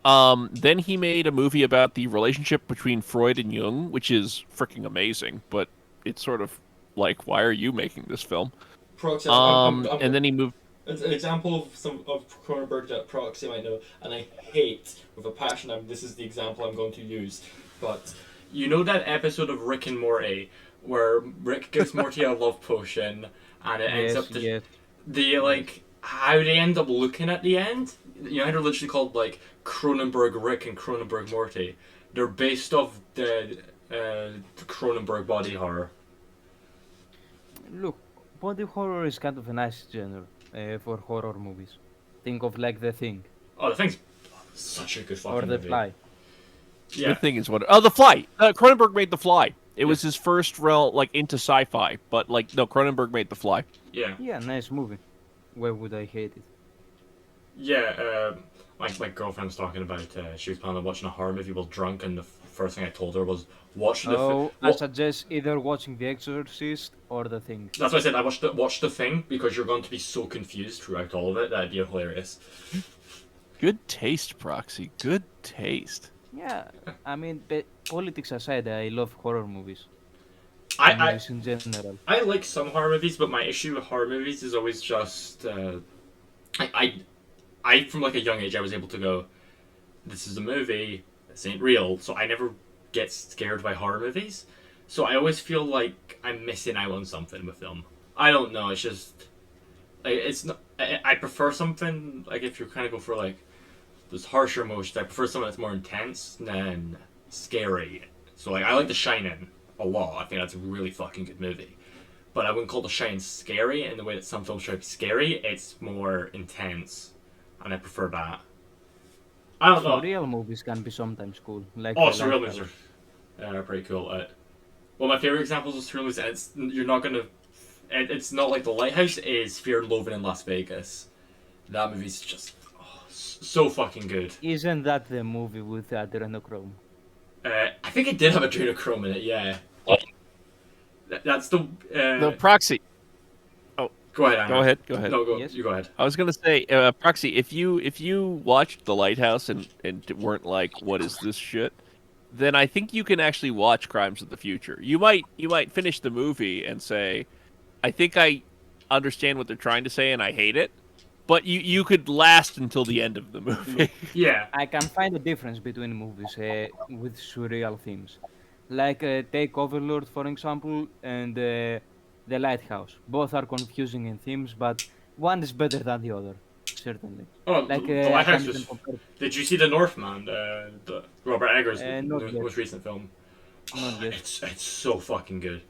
Then he made a movie about the relationship between Freud and Jung, which is freaking amazing. But it's sort of like, why are you making this film? Proxy, And then he moved. It's an example of Cronenberg that Proxy might know, and I hate with a passion. This is the example I'm going to use. But you know that episode of Rick and Morty where Rick gives Morty a love potion, and it ends up how they end up looking at the end. You know, they're literally called like Cronenberg Rick and Cronenberg Morty. They're based off the Cronenberg body horror. Look, body horror is kind of a nice genre for horror movies. Think of like The Thing Oh, the thing's such a good fucking or The movie. Fly. Yeah. The thing is what? Oh, The Fly. Cronenberg made The Fly. It was his first real like into sci-fi, but like no, Cronenberg made The Fly. Yeah. Yeah, nice movie. Why would I hate it? Yeah, my girlfriend was talking about she was planning on watching a horror movie while drunk, and the first thing I told her was watch the. I suggest either watching The Exorcist or The Thing. That's why I said I watch the thing because you're going to be so confused throughout all of it. That'd be hilarious. Good taste, Proxy. Good taste. Yeah, I mean, politics aside, I love horror movies. I Movies in general. I like some horror movies, but my issue with horror movies is always just I from like a young age I was able to go, this is a movie, this ain't real, so I never get scared by horror movies. So I always feel like I'm missing out on something with them. I don't know. It's just like it's not. I prefer something like if you're kind of go for like those harsher emotions. I prefer something that's more intense than scary. So like I like The Shining a lot. I think that's a really fucking good movie. But I wouldn't call The Shining scary in the way that some films try to be scary. It's more intense, and I prefer that. I don't know. Surreal movies can be sometimes cool. Like Oh, The surreal movies Lighthouse. are pretty cool. Well, my favorite examples of surreal movies, and you're not gonna. It's not like The Lighthouse is Fear and Loathing in Las Vegas. That movie's just so fucking good. Isn't that the movie with adrenochrome? I think it did have adrenochrome in it. Yeah. That's the proxy. Go ahead. Anna. Go ahead. No, go. Yes? You go ahead. I was gonna say, proxy. If you watched The Lighthouse and weren't like, what is this shit? Then I think you can actually watch Crimes of the Future. You might finish the movie and say, I think I understand what they're trying to say and I hate it. But you could last until the end of the movie. Yeah. I can find a difference between movies with surreal themes. Like take Overlord, for example, and The Lighthouse. Both are confusing in themes, but one is better than the other, certainly. Oh, Like, the I Lighthouse can't was. even compare. Did you see The Northman? The Robert Eggers' Not yet. most recent film. Not yet. It's so fucking good.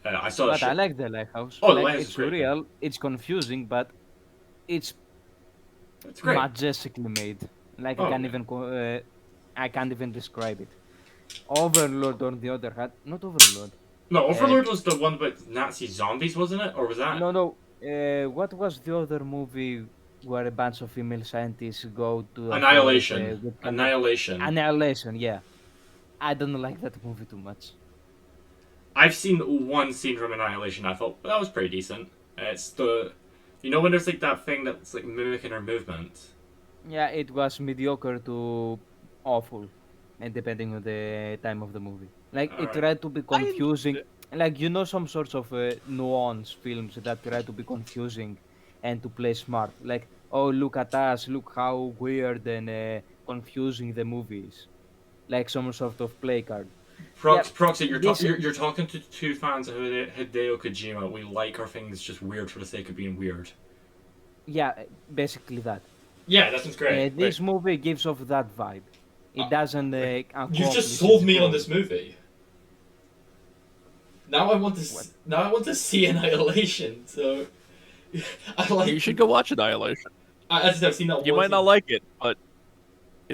I saw that But shit. I like The Lighthouse. Oh, The like, Lighthouse it's is great, surreal, it's confusing, but it's It's great. majestically made. Like Oh, I can't yeah. even I can't even describe it. Overlord, on the other hand, not Overlord. No, Overlord was the one with Nazi zombies, wasn't it? Or was that? No. What was the other movie where a bunch of female scientists go to a Annihilation. forest, with kind of- Annihilation. Annihilation, yeah. I don't like that movie too much. I've seen one scene from Annihilation. I thought that was pretty decent. It's the, you know, when there's like that thing that's like mimicking her movement. Yeah, it was mediocre to awful, and depending on the time of the movie. Like it Alright. tried to be confusing. Like you know some sorts of nuance films that try to be confusing and to play smart. Like oh look at us, look how weird and confusing the movie is. Like some sort of play card. Proxy, this- you're talking to two fans of Hideo Kojima. We like our things just weird for the sake of being weird. Yeah, basically that. Yeah, that sounds great. This movie gives off that vibe. It doesn't. You've accomplish just sold its me on goal. this movie. Now I want to. Now I want to see Annihilation. So I like. You should go watch Annihilation. I've seen that. You one might not scene. like it, but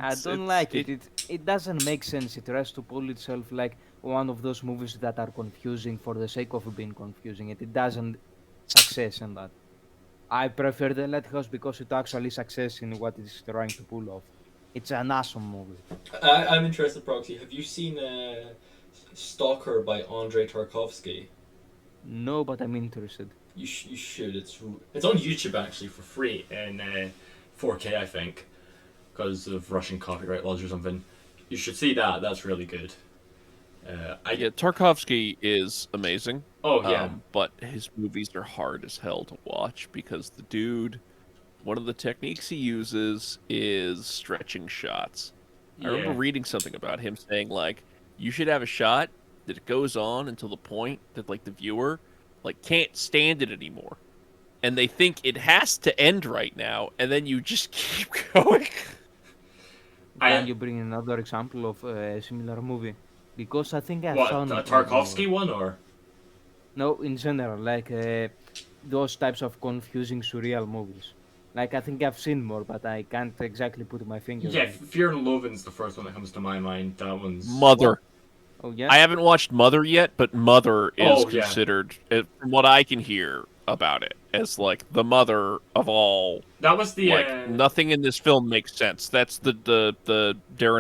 I don't like it. It doesn't make sense. It tries to pull itself like one of those movies that are confusing for the sake of being confusing. It doesn't success in that. I prefer The Lighthouse because it actually success in what it's trying to pull off. It's an awesome movie. I'm interested, Proxy. Have you seen Stalker by Andrei Tarkovsky? No, but I'm interested. You should. It's on YouTube actually for free in 4K, I think, because of Russian copyright laws or something. You should see that. That's really good. Yeah, Tarkovsky is amazing. Oh yeah. But his movies are hard as hell to watch because the dude, one of the techniques he uses is stretching shots. I remember reading something about him saying like, you should have a shot that it goes on until the point that like the viewer like can't stand it anymore, and they think it has to end right now, and then you just keep going. Can you bring another example of a similar movie? Because I think I found a Tarkovsky one or? No, in general, like those types of confusing surreal movies. Like I think I've seen more, but I can't exactly put my finger. Yeah, on it. Fear and Loathing's the first one that comes to my mind. That one's Mother. Oh yeah. I haven't watched Mother yet, but Mother is Oh, yeah. considered, from what I can hear about it, as like the mother of all. That was the Like nothing in this film makes sense. That's the Darren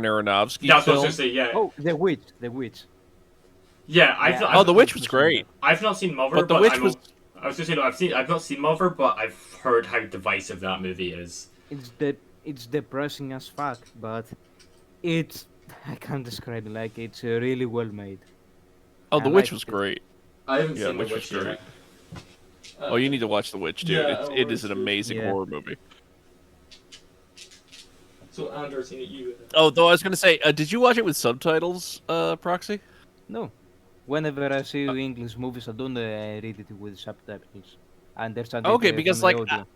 Aronofsky That's what I film. was gonna say. Yeah. Oh, The Witch. The Witch. Yeah, Oh, The Witch was great. I've not seen Mother, But The but Witch was. I was gonna say no. I've not seen Mother, but I've heard how divisive that movie is. It's depressing as fuck, but it's I can't describe it. Like it's really well made. Oh, The I Witch liked was it. great. I haven't Yeah, seen Witch The was Witch great. yet. Oh, you need to watch The Witch, dude. Yeah, It is an amazing Yeah. horror movie. So Andrew, seen it you. Oh, though I was gonna say, did you watch it with subtitles, Proxy? No. Whenever I see English movies, I don't read it with subtitles. I understand it, Okay, from because the like audio.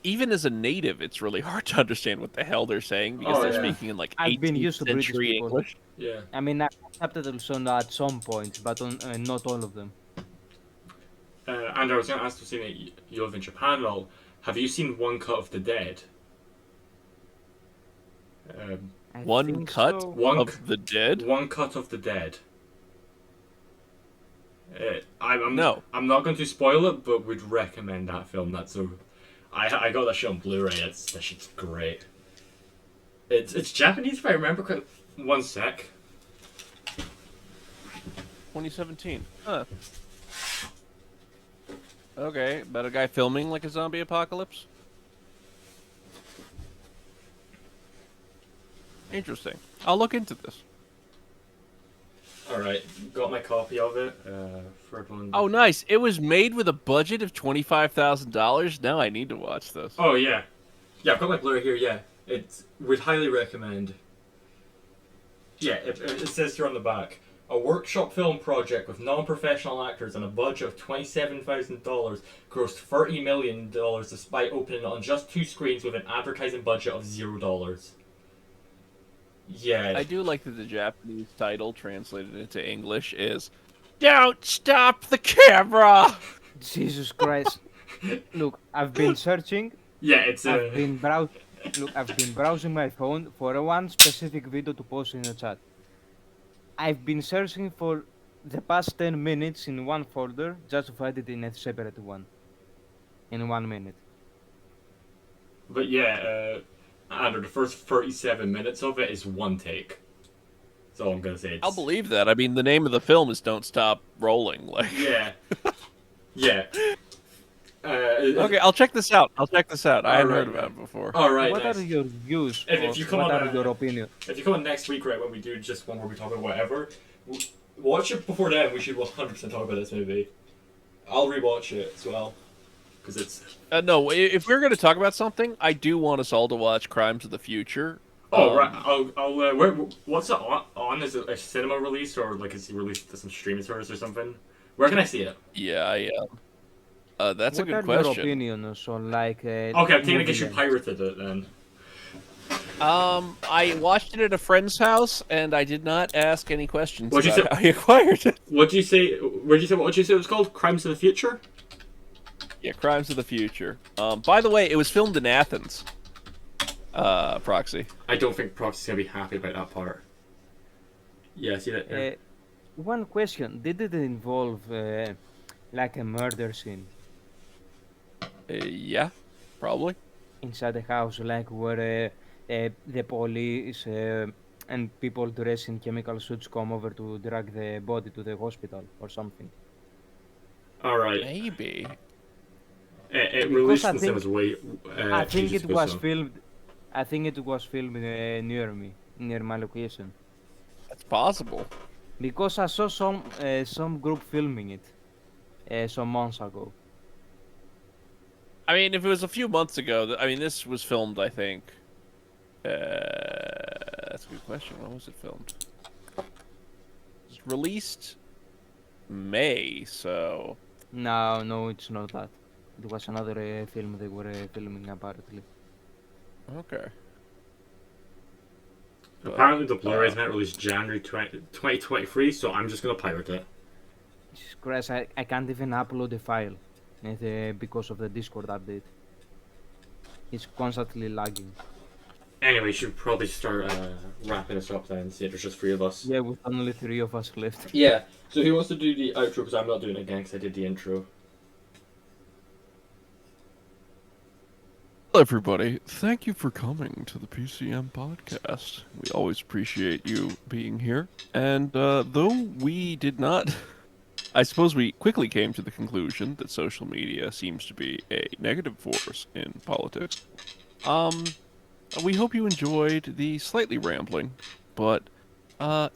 even as a native, it's really hard to understand what the hell they're saying because Oh, they're yeah. speaking in like I've been 18th used to British century people. English. Yeah. I mean, I have subtitles on at some points, but on not all of them. Andrew, I was going to ask, seeing that you live in Japan and all, have you seen One Cut of the Dead? I One think cut so. One of the Dead. One Cut of the Dead. I'm No. I'm not going to spoil it, but would recommend that film. I got that shit on Blu-ray. That shit's great. It's Japanese if I remember correctly. One sec. 2017. Huh. Okay, about a guy filming like a zombie apocalypse? Interesting. I'll look into this. Alright, got my copy of it. For everyone. Oh, nice. It was made with a budget of $25,000. Now I need to watch this. Oh, yeah. Yeah, I've got my Blu-ray here, yeah. Would highly recommend. Yeah, it says here on the back. A workshop film project with non-professional actors and a budget of $27,000 grossed $30 million despite opening on just 2 screens with an advertising budget of $0. Yeah. I do like that the Japanese title translated into English is "Don't Stop the Camera!" Jesus Christ. Look, I've been searching. Yeah, it's I've been browsing my phone for one specific video to post in the chat. I've been searching for the past 10 minutes in one folder just to find it in a separate one. In 1 minute. But yeah, Andrew, the first 37 minutes of it is one take. That's all I'm gonna say. I'll believe that. I mean, the name of the film is "Don't Stop Rolling." Like, Yeah. Yeah. Okay, I'll check this out. I hadn't heard Alright. about it before. Alright, What nice. are your views? If you come what on, are your opinions? If you come on next week, right, when we do just one where we talk about whatever, watch it before then. We should 100% talk about this movie. I'll rewatch it as well. Because it's... No, if we're going to talk about something, I do want us all to watch Crimes of the Future. Oh, right. What's it on? Is it a cinema release or like is it released to some streaming service or something? Where can I see it? Yeah. That's what a good are question. your opinions on like? Okay, I'm taking a movie guess you length? pirated it then. I watched it at a friend's house, and I did not ask any questions What'd you about say? how he acquired it. What'd you say? What did you say it was called? Crimes of the Future? Yeah, Crimes of the Future. By the way, it was filmed in Athens. Proxy. I don't think Proxy's gonna be happy about that part. Yeah, I see that. Yeah. One question: did it involve like a murder scene Yeah, probably. inside the house, like where the police and people dressed in chemical suits come over to drag the body to the hospital or something? All right. Maybe. It Because released I in think- cinemas way. I think ages it ago, was so- filmed. I think it was filmed near me, near my location, That's possible. because I saw some group filming it some months ago. I mean, if it was a few months ago, I mean, this was filmed, I think. That's a good question. When was it filmed? It was released May, so... No, it's not that. It was another film they were filming apparently. Okay. Apparently, the Blu-ray is meant to release January 2023, so I'm just gonna pirate it. Jesus Christ, I can't even upload the file because of the Discord update. It's constantly lagging. Anyway, we should probably start wrapping this up then. See if there's just 3 of us. Yeah, with only 3 of us left. Yeah. So who wants to do the outro? Because I'm not doing it again because I did the intro. Hello, everybody. Thank you for coming to the PCM podcast. We always appreciate you being here. And though we did not... I suppose we quickly came to the conclusion that social media seems to be a negative force in politics. We hope you enjoyed the slightly rambling, but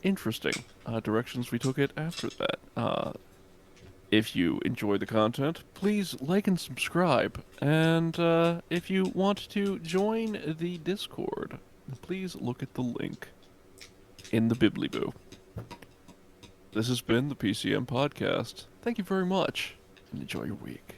interesting directions we took it after that. If you enjoy the content, please like and subscribe. And if you want to join the Discord, please look at the link in the Bibliboo. This has been the PCM Podcast. Thank you very much, and enjoy your week.